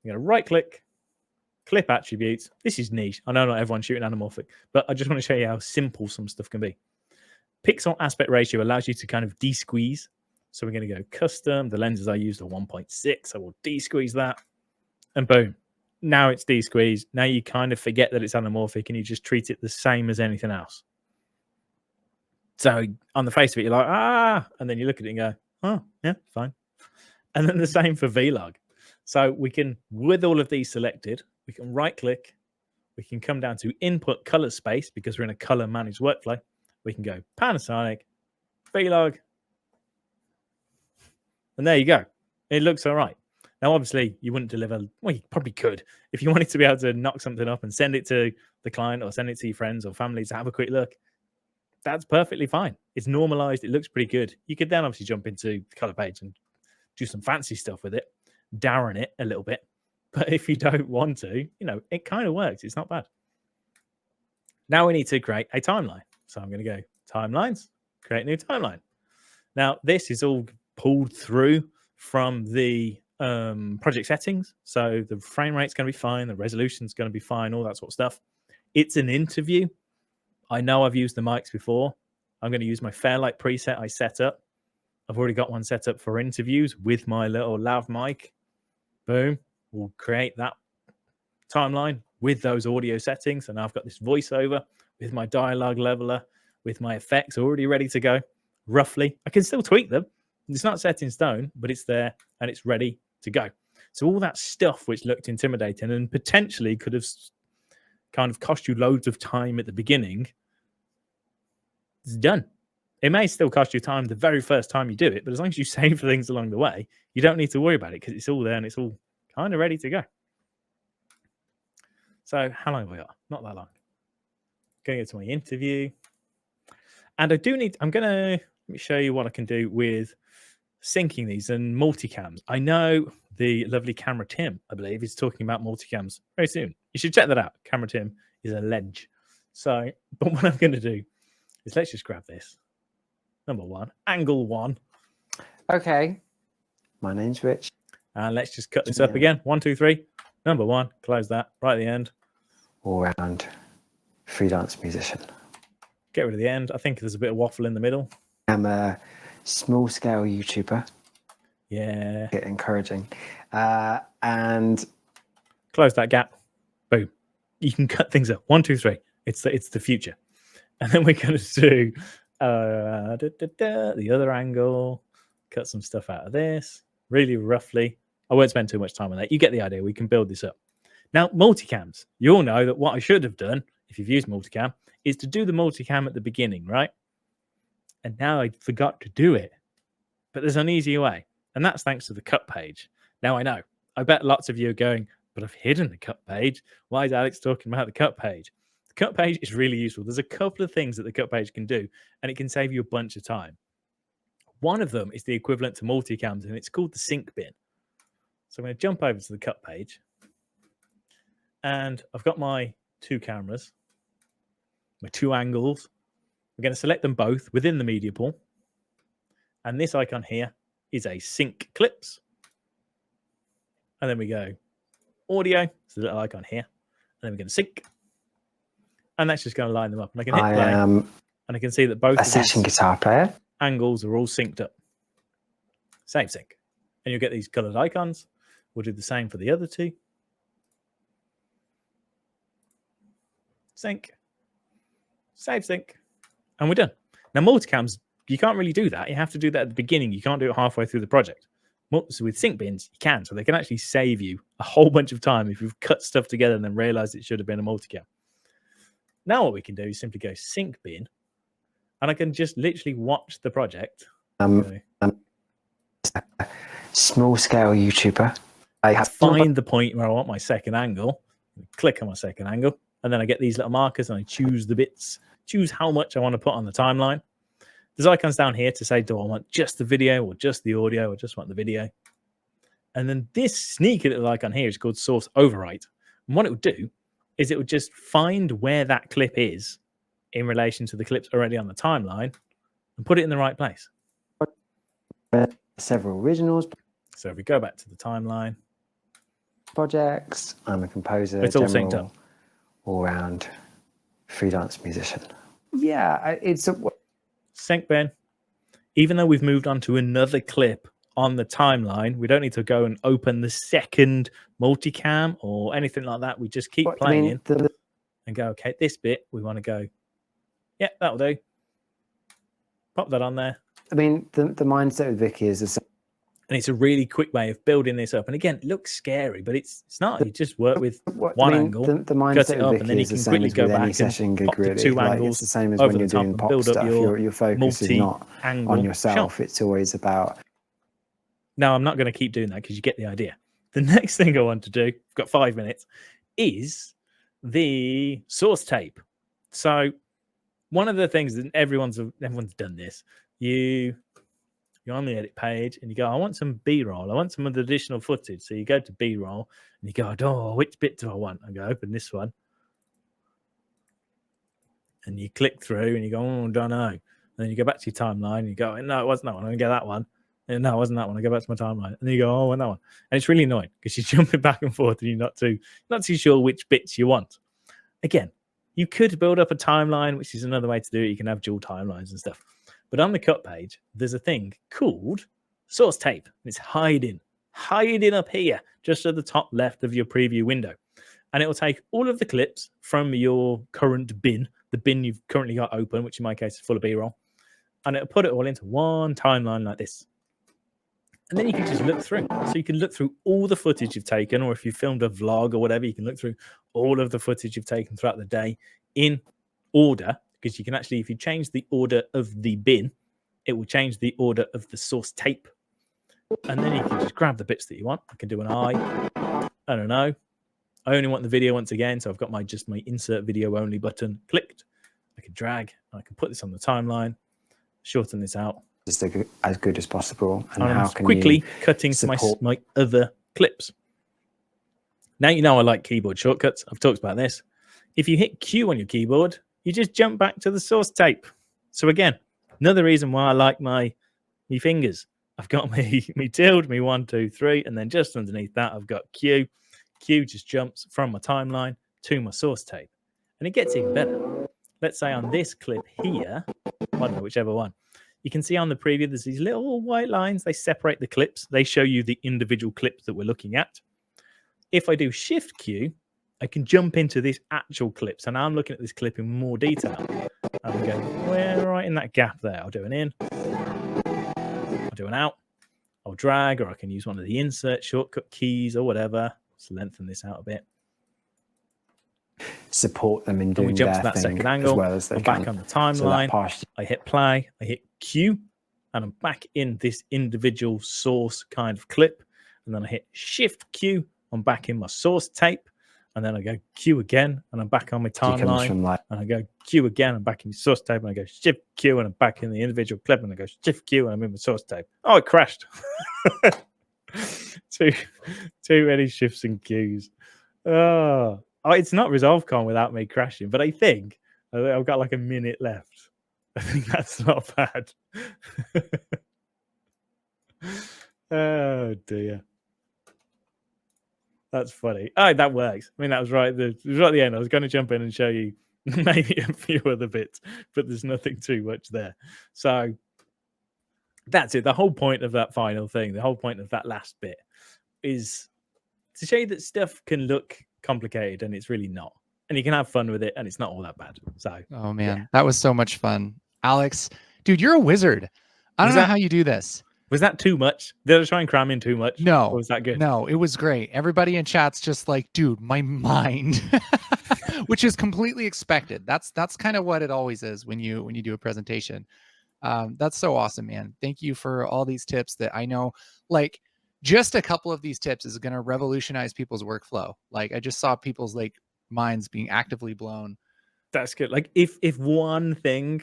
I'm going to right click, clip attributes. This is niche. I know not everyone's shooting anamorphic, but I just want to show you how simple some stuff can be. Pixel aspect ratio allows you to kind of de-squeeze. So we're going to go custom. The lenses I used are 1.6. I will de-squeeze that. And boom. Now it's de-squeezed. Now you kind of forget that it's anamorphic and you just treat it the same as anything else. So on the face of it, you're like, ah. And then you look at it and go, oh, yeah, fine. And then the same for vlog. So we can, with all of these selected, we can right click. We can come down to input color space because we're in a color managed workflow. We can go Panasonic, vlog. And there you go. It looks all right. Now, obviously, you wouldn't deliver. Well, you probably could. If you wanted to be able to knock something up and send it to the client or send it to your friends or family to have a quick look, that's perfectly fine. It's normalized. It looks pretty good. You could then obviously jump into the color page and do some fancy stuff with it, Darren it a little bit. But if you don't want to, it kind of works. It's not bad. Now we need to create a timeline. So I'm going to go timelines, create new timeline. Now, this is all pulled through from the project settings. So the frame rate's going to be fine. The resolution's going to be fine, all that sort of stuff. It's an interview. I know I've used the mics before. I'm going to use my Fairlight preset I set up. I've already got one set up for interviews with my little lav mic. Boom. We'll create that timeline with those audio settings. And now I've got this voiceover with my dialogue leveler, with my effects already ready to go. Roughly, I can still tweak them. It's not set in stone, but it's there and it's ready to go. So all that stuff which looked intimidating and potentially could have kind of cost you loads of time at the beginning, it's done. It may still cost you time the very first time you do it, but as long as you save things along the way, you don't need to worry about it because it's all there and it's all kind of ready to go. So how long have I got? Not that long. Going into my interview. And I do need, let me show you what I can do with syncing these and multicams. I know the lovely Camera Tim, I believe, is talking about multicams very soon. You should check that out. Camera Tim is a ledge. So, but what I'm going to do is let's just grab this. Number one, angle one. Okay. My name's Rich. And let's just cut this up again. 1, 2, 3. Number one, close that right at the end. All round freelance musician. Get rid of the end. I think there's a bit of waffle in the middle. I'm a small scale YouTuber. Yeah. Encouraging. And close that gap. Boom. You can cut things up. 1, 2, 3. It's the future. And then we're going to do the other angle. Cut some stuff out of this. Really roughly. I won't spend too much time on that. You get the idea. We can build this up. Now, multicams. You all know that what I should have done, if you've used multicam, is to do the multicam at the beginning, right? And now I forgot to do it. But there's an easier way. And that's thanks to the cut page. Now I know. I bet lots of you are going, but I've hidden the cut page. Why is Alex talking about the cut page? The cut page is really useful. There's a couple of things that the cut page can do, and it can save you a bunch of time. One of them is the equivalent to multicams, and it's called the sync bin. So I'm going to jump over to the cut page. And I've got my two cameras, my two angles. We're going to select them both within the media pool. And this icon here is a sync clips. And then we go audio. It's a little icon here. And then we're going to sync. And that's just going to line them up. And I can hit play. And I can see that both a session guitar player. Angles are all synced up. Save sync. And you'll get these colored icons. We'll do the same for the other two. Sync. Save sync. And we're done. Now, multicams, you can't really do that. You have to do that at the beginning. You can't do it halfway through the project. So with sync bins, you can. So they can actually save you a whole bunch of time if you've cut stuff together and then realized it should have been a multicam. Now what we can do is simply go sync bin. And I can just literally watch the project. Small scale YouTuber. I have find the point where I want my second angle. Click on my second angle. And then I get these little markers and I choose the bits choose how much I want to put on the timeline. There's icons down here to say, do I want just the video or just the audio or just want the video? And then this sneaky little icon here is called source overwrite. And what it would do is it would just find where that clip is in relation to the clips already on the timeline and put it in the right place. Several originals. So if we go back to the timeline, projects. I'm a composer, it's all synced up. All-round freelance musician. Yeah, it's a sync bin. Even though we've moved on to another clip on the timeline, we don't need to go and open the second multicam or anything like that. We just keep playing and go, okay, this bit we want to go, yeah, that'll do. Pop that on there. I mean, the mindset with Vicky is the and it's a really quick way of building this up. And again, it looks scary, but it's not. You just work with one angle, the mindset cut it up, with and then you Vicky can is the quickly same go as with back any and session gig, pop the really. two Like, angles it's the same as over when you're the top doing and pop build up stuff. Your focus is not on yourself. shot. It's always about. Now, I'm not going to keep doing that because you get the idea. The next thing I want to do, I've got 5 minutes, is the source tape. So one of the things that everyone's done this. You're on the edit page and you go, I want some B-roll. I want some of the additional footage. So you go to B-roll and you go, oh, which bit do I want? I go, open this one. And you click through and you go, oh, I don't know. And then you go back to your timeline and you go, no, it wasn't that one. I'm going to get that one. And no, it wasn't that one. I go back to my timeline. And then you go, oh, I want that one. And it's really annoying because you're jumping back and forth and you're not too sure which bits you want. Again, you could build up a timeline, which is another way to do it. You can have dual timelines and stuff. But on the cut page, there's a thing called source tape. And it's hiding up here, just at the top left of your preview window. And it will take all of the clips from your current bin, the bin you've currently got open, which in my case is full of B-roll. And it'll put it all into one timeline like this. And then you can just look through. So you can look through all the footage you've taken, or if you filmed a vlog or whatever, you can look through all of the footage you've taken throughout the day in order. Because you can actually, if you change the order of the bin, it will change the order of the source tape. And then you can just grab the bits that you want. I can do an eye. I don't know. I only want the video once again. So I've got my insert video only button clicked. I can drag. I can put this on the timeline, shorten this out. Just as good as possible. And how can quickly cutting to my other clips. Now you know I like keyboard shortcuts. I've talked about this. If you hit Q on your keyboard, you just jump back to the source tape. So again, another reason why I like my fingers. I've got me tilde, me 1, 2, 3, and then just underneath that, I've got Q. Q just jumps from my timeline to my source tape. And it gets even better. Let's say on this clip here, I don't know, whichever one, you can see on the preview, there's these little white lines. They separate the clips. They show you the individual clips that we're looking at. If I do Shift Q, I can jump into this actual clip. So now I'm looking at this clip in more detail. I'm going, where right in that gap there? I'll do an in. I'll do an out. I'll drag, or I can use one of the insert shortcut keys or whatever. Let's lengthen this out a bit. Support them in doing their thing that second angle. as well as they I'm can. back on the timeline. So I hit play. I hit Q, and I'm back in this individual source kind of clip. And then I hit Shift Q. I'm back in my source tape. And then I go Q again, and I'm back on my timeline. And I go Q again, I'm back in my source tape. And I go Shift Q, and I'm back in the individual clip. And I go Shift Q, and I'm in my source tape. Oh, it crashed. too many shifts and Qs. Oh, it's not ResolveCon without me crashing, but I think I've got like a minute left. I think that's not bad. Oh dear. That's funny. Oh, that works. I mean, that was right. It was right at the end. I was going to jump in and show you maybe a few other bits, but there's nothing too much there. So that's it. The whole point of that final thing, the whole point of that last bit is to show you that stuff can look complicated and it's really not. And you can have fun with it and it's not all that bad. So, oh man, yeah. That was so much fun. Alex, dude, you're a wizard. I don't know how you do this. Was that too much? Did I try and cram in too much? No. Or was that good? No, it was great. Everybody in chat's just like, dude, my mind, which is completely expected. That's kind of what it always is when you do a presentation. That's so awesome, man. Thank you for all these tips that I know, like just a couple of these tips is going to revolutionize people's workflow. Like I just saw people's like minds being actively blown. That's good. Like if one thing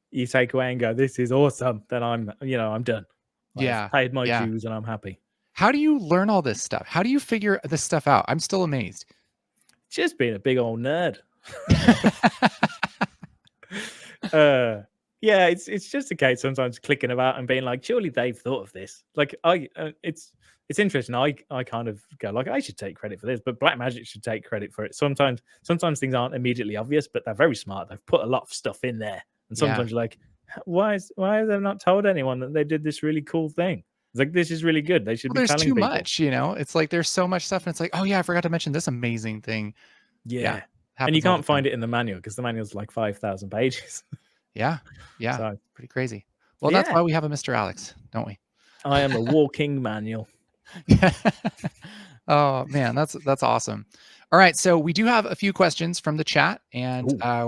you take away and go, this is awesome, then I'm done. Yeah. I've paid my Yeah. dues and I'm happy. How do you learn all this stuff? How do you figure this stuff out? I'm still amazed. Just being a big old nerd. Yeah, it's just a case sometimes clicking about and being like, surely they've thought of this. Like it's interesting. I kind of go like, I should take credit for this, but Blackmagic should take credit for it. Sometimes things aren't immediately obvious, but they're very smart. They've put a lot of stuff in there, and sometimes you're like, why have they not told anyone that they did this really cool thing? It's like, this is really good. They should be There's telling too people. much, It's like there's so much stuff, and it's like, oh yeah, I forgot to mention this amazing thing. Yeah. And happens you all can't the time. find it in the manual because the manual's like 5,000 pages. Yeah. So Pretty crazy. Well, that's Yeah. why we have a Mr. Alex, don't we? I am a walking manual. Oh man, that's awesome. All right, so we do have a few questions from the chat, and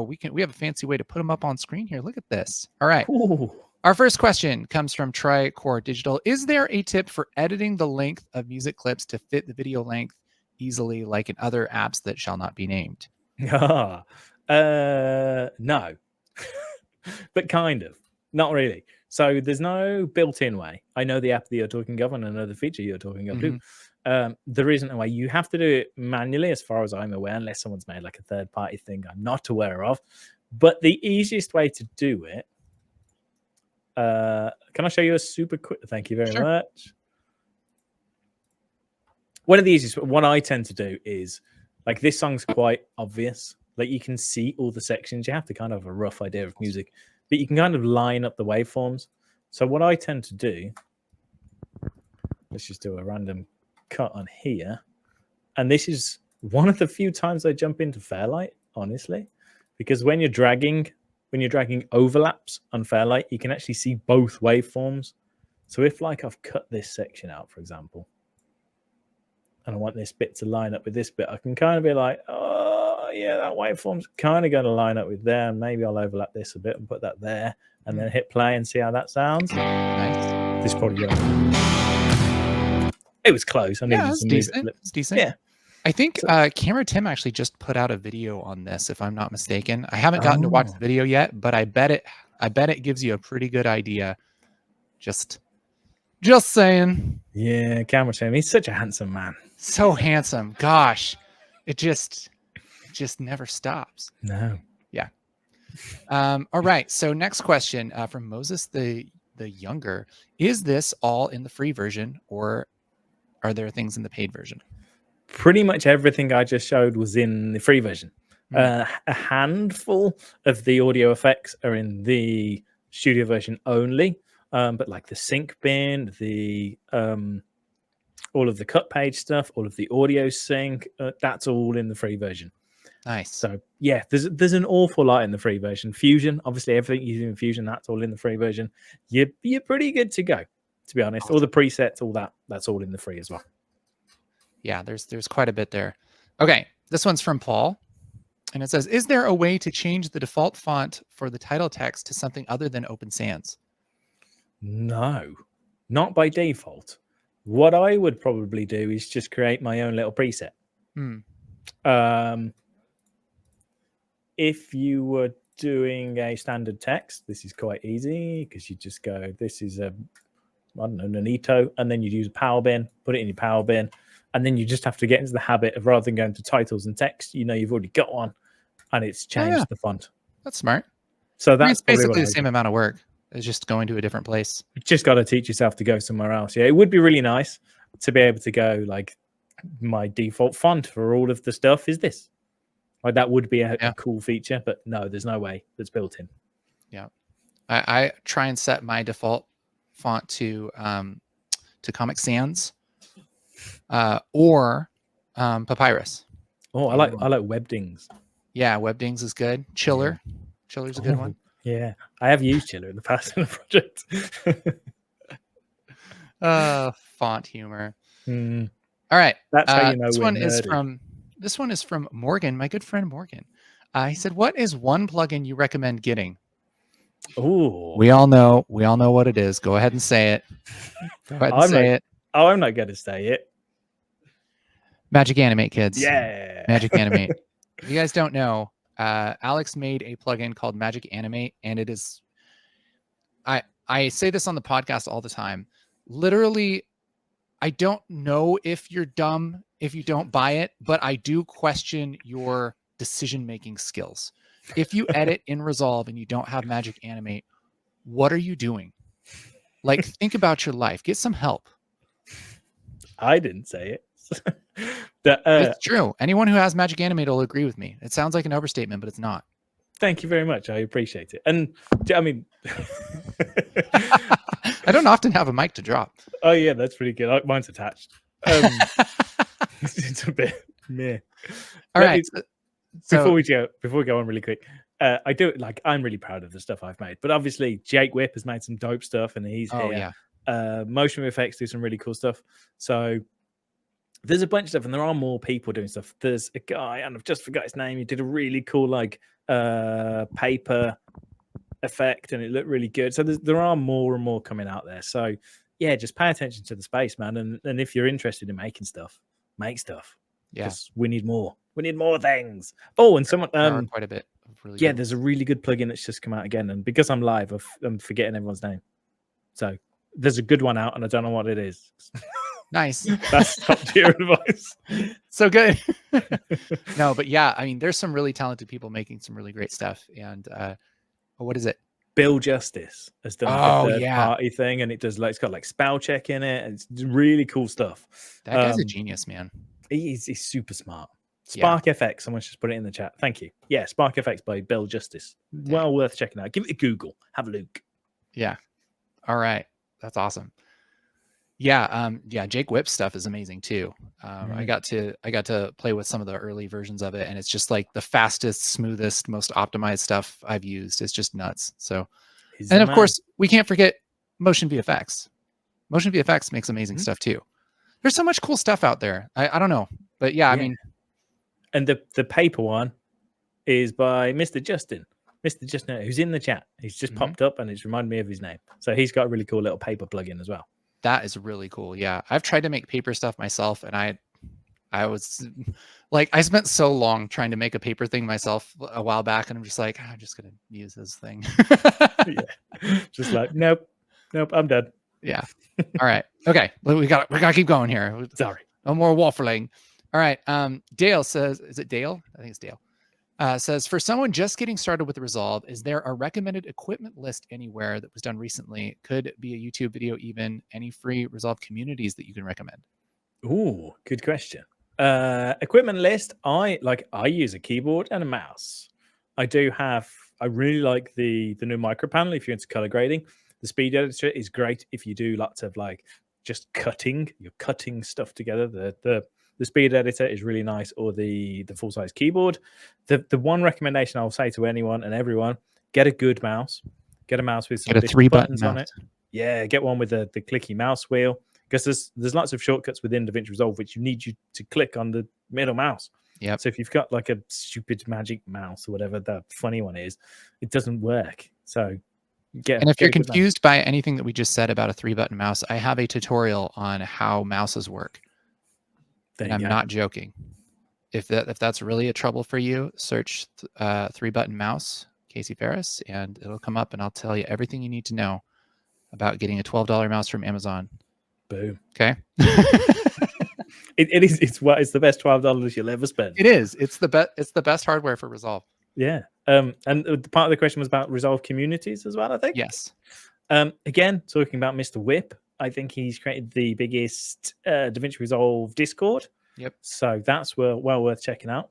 we have a fancy way to put them up on screen here. Look at this. All right. Ooh. Our first question comes from Tricore Digital. Is there a tip for editing the length of music clips to fit the video length easily, like in other apps that shall not be named? No, but kind of, not really. So there's no built-in way. I know the app that you're talking of, and I know the feature you're talking of too. There isn't a way. You have to do it manually, as far as I'm aware, unless someone's made like a third-party thing I'm not aware of. But the easiest way to do it, can I show you a super quick? Thank you very much. One of the easiest, what I tend to do is, like, this song's quite obvious. Like, you can see all the sections. You have to kind of have a rough idea of music, but you can kind of line up the waveforms. So what I tend to do, let's just do a random cut on here. And this is one of the few times I jump into Fairlight, honestly, because when you're dragging overlaps on Fairlight, you can actually see both waveforms. So if, like, I've cut this section out, for example, and I want this bit to line up with this bit, I can kind of be like, oh, yeah, that waveform's kind of going to line up with there. Maybe I'll overlap this a bit and put that there, and then hit play and see how that sounds. Nice. This is probably going. It was close. I needed it's decent. It's decent. Yeah. I think Camera Tim actually just put out a video on this, if I'm not mistaken. I haven't gotten to watch the video yet, but I bet it gives you a pretty good idea. Just saying. Yeah, Camera Tim. He's such a handsome man. So handsome. Gosh. It just never stops. No. Yeah. All right. So next question from Moses the Younger. Is this all in the free version, or are there things in the paid version? Pretty much everything I just showed was in the free version. A handful of the audio effects are in the studio version only, but like the sync bin, the all of the cut page stuff, all of the audio sync, that's all in the free version. Nice. So yeah, there's an awful lot in the free version. Fusion, obviously everything using Fusion, that's all in the free version. You're pretty good to go, to be honest. All the presets, all that's all in the free as well. Yeah, there's quite a bit there. Okay, this one's from Paul, and it says, is there a way to change the default font for the title text to something other than Open Sans? No, not by default. What I would probably do is just create my own little preset. If you were doing a standard text, this is quite easy, because you just go, this is a, I don't know, Nanito, and then you'd use a power bin, put it in your power bin. And then you just have to get into the habit of, rather than going to titles and text, you've already got one, and it's changed the font. That's smart. So that's basically the same amount of work. It's just going to a different place. You just got to teach yourself to go somewhere else. Yeah, it would be really nice to be able to go, like, my default font for all of the stuff is this. Like, that would be a cool feature, but no, there's no way that's built in. Yeah, I try and set my default font to Comic Sans. Or Papyrus. Oh, I like Webdings. Yeah, Webdings is good. Chiller's a good one. Yeah, I have used Chiller in the past in a project. Font humor. All right, that's how you know this one is from Morgan, my good friend Morgan. He said, "What is one plugin you recommend getting?" Oh, we all know what it is. Go ahead and say it. Go ahead and say it. Oh, I'm not going to say it. Magic Animate, kids. Yeah. Magic Animate. If you guys don't know, Alex made a plugin called Magic Animate, and it is, I say this on the podcast all the time. Literally, I don't know if you're dumb if you don't buy it, but I do question your decision-making skills. If you edit in Resolve and you don't have Magic Animate, what are you doing? Like, think about your life. Get some help. I didn't say it. It's true. Anyone who has Magic Animate will agree with me. It sounds like an overstatement, but it's not. Thank you very much. I appreciate it. And I mean, I don't often have a mic to drop. oh yeah, that's pretty good. Mine's attached. It's a bit meh. All right. Before we go on really quick, I do like I'm really proud of the stuff I've made. But obviously, Jake Whip has made some dope stuff, and he's here. Yeah. Motion effects do some really cool stuff. So there's a bunch of stuff, and there are more people doing stuff. There's a guy, and I've just forgot his name. He did a really cool like paper effect, and it looked really good. So there are more and more coming out there. So yeah, just pay attention to the space, man. And if you're interested in making stuff, make stuff. Yeah, we need more. We need more things. Oh, and someone quite a bit. Really yeah, there's a really good plugin that's just come out again, and because I'm live, I'm forgetting everyone's name. So there's a good one out, and I don't know what it is. Nice. That's top tier advice. So good. No, but yeah, I mean, there's some really talented people making some really great stuff. And what is it? Bill Justice has done a third party thing, and it does like it's got like spell check in it, and it's really cool stuff. That guy's a genius, man. He's super smart. Spark FX, someone's just put it in the chat. Thank you. Yeah, Spark FX by Bill Justice. Well worth checking out. Give it a Google. Have a look. Yeah. All right. That's awesome. Yeah. Jake Whip's stuff is amazing too. I got to play with some of the early versions of it, and it's just like the fastest, smoothest, most optimized stuff I've used. It's just nuts. So, and of course, we can't forget Motion VFX. Motion VFX makes amazing stuff too. There's so much cool stuff out there. I don't know, but yeah, I mean, and the paper one is by Mr. Justin, who's in the chat. He's just popped up, and it's reminded me of his name. So he's got a really cool little paper plugin as well. That is really cool. Yeah, I've tried to make paper stuff myself, and I was like, I spent so long trying to make a paper thing myself a while back, and I'm just like, I'm just gonna use this thing. Yeah, just like nope, I'm done. Yeah. All right. Okay. We gotta keep going here. Sorry. No more waffling. All right. Dale says, is it Dale? I think it's Dale. Says, for someone just getting started with Resolve, is there a recommended equipment list anywhere that was done recently? Could be a YouTube video, even any free Resolve communities that you can recommend? Ooh, good question. Equipment list. I use a keyboard and a mouse. I really like the new micro panel if you're into color grading. The speed editor is great if you do lots of like just cutting. You're cutting stuff together. The speed editor is really nice, or the full size keyboard. The one recommendation I'll say to anyone and everyone: get a good mouse. Get a mouse with some 3 buttons on it. Yeah, get one with the clicky mouse wheel, because there's lots of shortcuts within DaVinci Resolve which you need you to click on the middle mouse. Yeah. So if you've got like a stupid magic mouse or whatever that funny one is, it doesn't work. So and if you're confused by anything that we just said about a 3-button mouse, I have a tutorial on how mouses work. And I'm not joking. If that's really a trouble for you, search 3-button mouse, Casey Faris, and it'll come up, and I'll tell you everything you need to know about getting a $12 mouse from Amazon. Boom. Okay. It is. It's the best $12 you'll ever spend. It is. It's the best hardware for Resolve. Yeah. And part of the question was about Resolve communities as well, I think. Yes. Again, talking about Mr. Whip, I think he's created the biggest DaVinci Resolve Discord. Yep. So that's well worth checking out.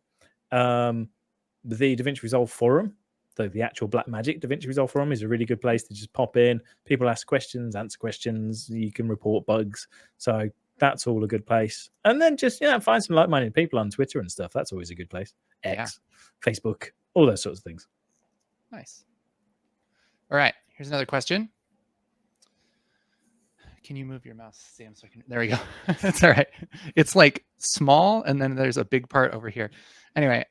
The DaVinci Resolve forum, the actual Black Magic DaVinci Resolve forum, is a really good place to just pop in. People ask questions, answer questions. You can report bugs. So that's all a good place. And then just find some like-minded people on Twitter and stuff. That's always a good place. X, Facebook, all those sorts of things. Nice. All right. Here's another question. Can you move your mouse, Sam? So I can. There we go. That's all right. It's like small, and then there's a big part over here. Anyway,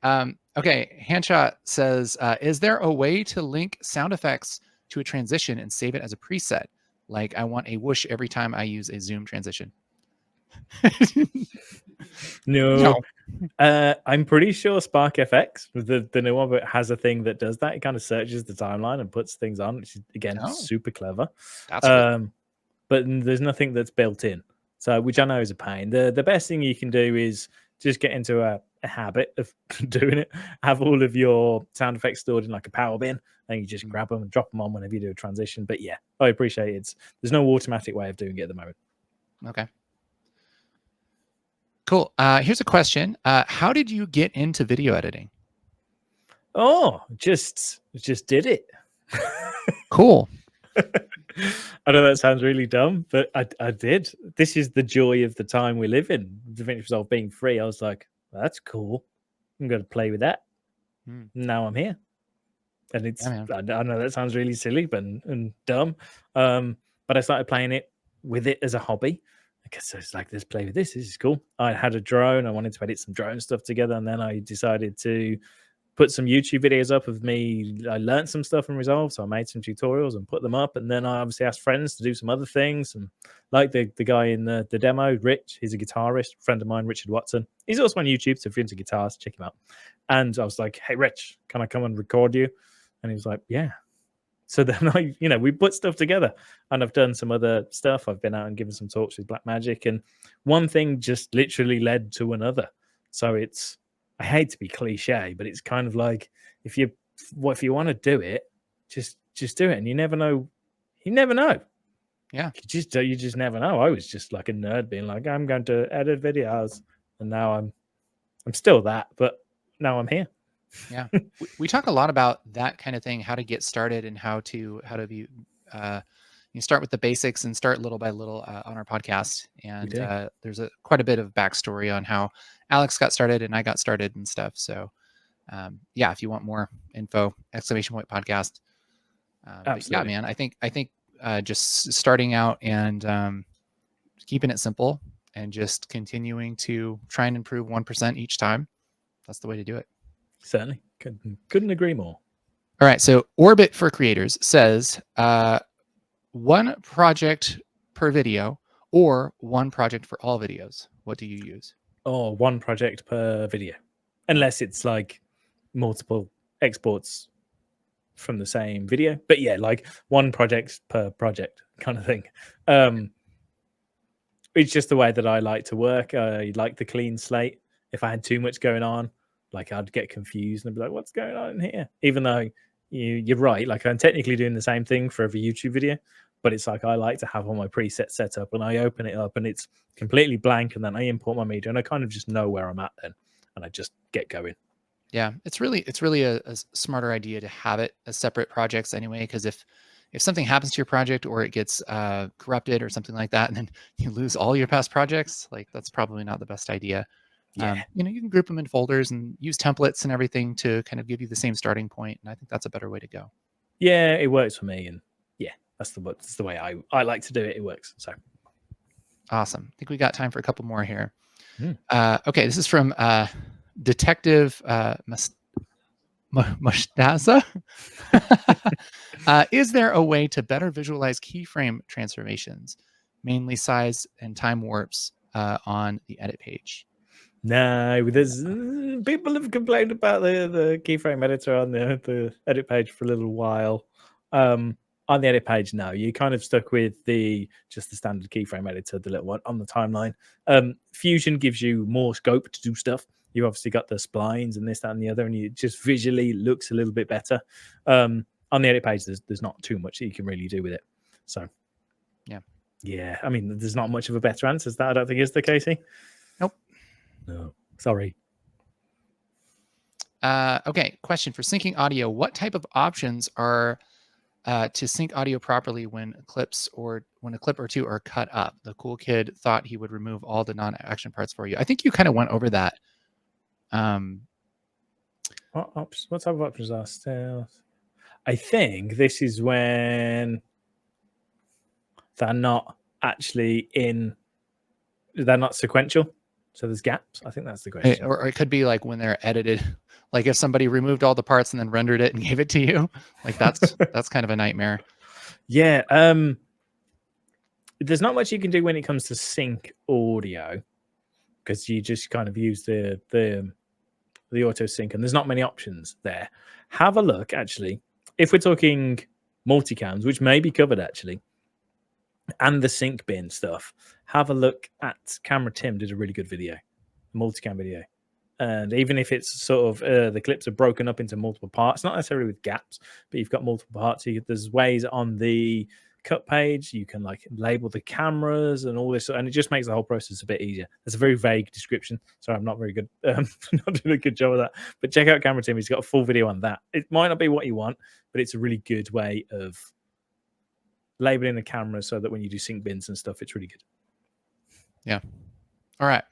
okay. Handshot says, is there a way to link sound effects to a transition and save it as a preset? Like I want a whoosh every time I use a zoom transition. No. I'm pretty sure Spark FX, the new one, but it has a thing that does that. It kind of searches the timeline and puts things on, which is again Oh, super clever. that's cool. But there's nothing that's built in, so which I know is a pain. The best thing you can do is just get into a habit of doing it. Have all of your sound effects stored in like a power bin, and you just grab them and drop them on whenever you do a transition. But yeah, I appreciate it. There's no automatic way of doing it at the moment. Okay. Cool. Here's a question. How did you get into video editing? Oh, just did it. Cool. I know that sounds really dumb, but I did. This is the joy of the time we live in. DaVinci Resolve being free, I was like, well, that's cool. I'm going to play with that. Now I'm here. And it's, Yeah, I know that sounds really silly and dumb. But I started playing it with it as a hobby. Because it's like, let's play with this. This is cool. I had a drone. I wanted to edit some drone stuff together. And then I decided to put some YouTube videos up of me. I learned some stuff from Resolve, so I made some tutorials and put them up. And then I obviously asked friends to do some other things. And like the guy in the demo, Rich, he's a guitarist, friend of mine, Richard Watson. He's also on YouTube, so if you're into guitars, check him out. And I was like, hey, Rich, can I come and record you? And he was like, yeah. So then we put stuff together, and I've done some other stuff. I've been out and given some talks with Blackmagic, and one thing just literally led to another. So I hate to be cliche, but it's kind of like if you want to do it, just do it, and you never know. You never know. Yeah. You just never know. I was just like a nerd being like, I'm going to edit videos, and now I'm still that, but now I'm here. Yeah. We talk a lot about that kind of thing, how to get started and how to you start with the basics and start little by little on our podcast. And there's quite a bit of backstory on how Alex got started and I got started and stuff. So yeah, if you want more info, ! Podcast. Yeah, man, I think just starting out and keeping it simple and just continuing to try and improve 1% each time. That's the way to do it. Certainly. Couldn't agree more. All right. So Orbit for Creators says one project per video or one project for all videos. What do you use? Oh, one project per video. Unless it's like multiple exports from the same video. But yeah, like one project per project kind of thing. It's just the way that I like to work. I like the clean slate. If I had too much going on, like I'd get confused and I'd be like, what's going on in here? Even though you're right, like I'm technically doing the same thing for every YouTube video, but it's like I like to have all my presets set up and I open it up and it's completely blank, and then I import my media and I kind of just know where I'm at then, and I just get going. Yeah, it's really a smarter idea to have it as separate projects anyway, because if something happens to your project or it gets corrupted or something like that, and then you lose all your past projects, like that's probably not the best idea. Yeah. You can group them in folders and use templates and everything to kind of give you the same starting point. And I think that's a better way to go. Yeah, it works for me. And yeah, that's the way I like to do it. It works. So awesome. I think we got time for a couple more here. Okay, this is from Detective Mustaza. Is there a way to better visualize keyframe transformations, mainly size and time warps on the edit page? No, there's people have complained about the keyframe editor on the edit page for a little while. On the edit page, no, you kind of stuck with just the standard keyframe editor, the little one on the timeline. Fusion gives you more scope to do stuff. You obviously got the splines and this, that, and the other, and it just visually looks a little bit better. On the edit page, there's not too much that you can really do with it. So, yeah. I mean, there's not much of a better answer as that. I don't think is the Casey. Nope. No, sorry. Okay, question for syncing audio. What type of options are to sync audio properly when a clip or two are cut up? The cool kid thought he would remove all the non-action parts for you. I think you kind of went over that. What type of options are still? I think this is when they're not actually they're not sequential. So there's gaps. I think that's the question. Or it could be like when they're edited, like if somebody removed all the parts and then rendered it and gave it to you, like that's kind of a nightmare. Yeah. There's not much you can do when it comes to sync audio. because you just kind of use the auto sync, and there's not many options there. Have a look, actually, if we're talking multicams, which may be covered actually, and the sync bin stuff. Have a look at Camera Tim did a really good video, multicam video. And even if it's sort of the clips are broken up into multiple parts, not necessarily with gaps, but you've got multiple parts. There's ways on the cut page you can like label the cameras and all this, and it just makes the whole process a bit easier. It's a very vague description, so I'm not very good, not doing a good job of that. But check out Camera Tim; he's got a full video on that. It might not be what you want, but it's a really good way of labeling the camera so that when you do sync bins and stuff, it's really good. Yeah. All right.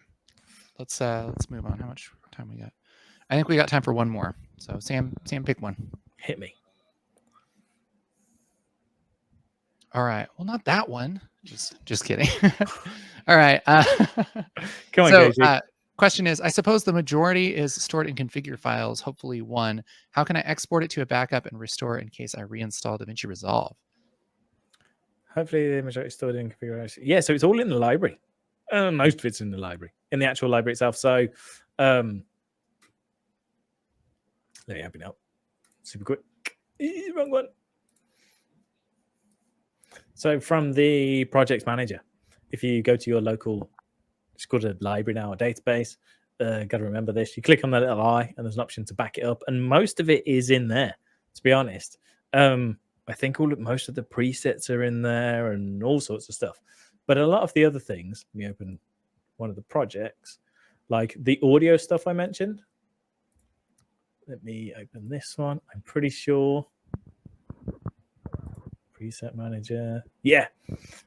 Let's move on. How much time we got? I think we got time for one more. So Sam, pick one. Hit me. All right. Well, not that one. Just kidding. All right. Come on, so, Casey. Question is, I suppose the majority is stored in configure files, hopefully one. How can I export it to a backup and restore in case I reinstall DaVinci Resolve? Hopefully the majority is stored in configuration. Yeah, so it's all in the library. Most of it's in the library, in the actual library itself. So let me open it up super quick. Wrong one. So from the project manager, if you go to your local, it's called a library now, a database. Got to remember this. You click on that little eye, and there's an option to back it up, and most of it is in there. To be honest, I think most of the presets are in there and all sorts of stuff. But a lot of the other things, we open one of the projects, like the audio stuff I mentioned. Let me open this one. I'm pretty sure. Preset manager. Yeah.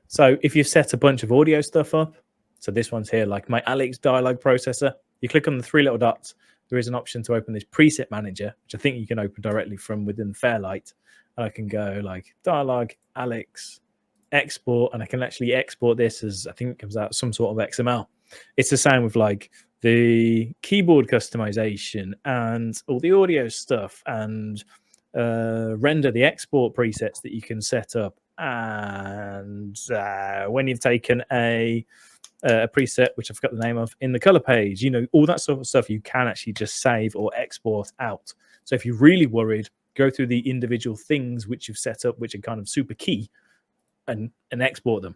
So if you set a bunch of audio stuff up, so this one's here, like my Alex dialogue processor, you click on the three little dots. There is an option to open this preset manager, which I think you can open directly from within Fairlight. And I can go like dialogue, Alex, export, and I can actually export this as, I think it comes out some sort of XML. It's the same with like the keyboard customization and all the audio stuff, and render the export presets that you can set up. And when you've taken a preset, which I forgot the name of, in the color page, all that sort of stuff you can actually just save or export out. So if you're really worried, go through the individual things which you've set up, which are kind of super key, and export them,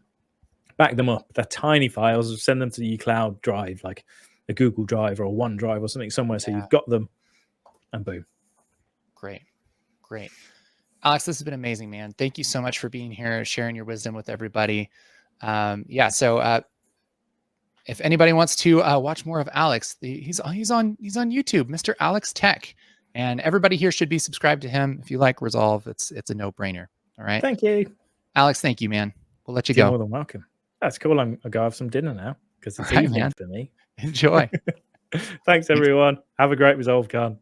back them up. They're tiny files, send them to your cloud drive, like a Google Drive or a OneDrive or something somewhere. So you've got them, and boom. Great. Alex, this has been amazing, man. Thank you so much for being here, sharing your wisdom with everybody. So if anybody wants to watch more of Alex, he's on YouTube, MrAlexTech, and everybody here should be subscribed to him. If you like Resolve, it's a no-brainer. All right. Thank you, Alex. Thank you, man. We'll let you You're go. more than welcome. That's cool. I'll go have some dinner now because it's evening for me. Enjoy. Thanks, everyone. Have a great ResolveCon.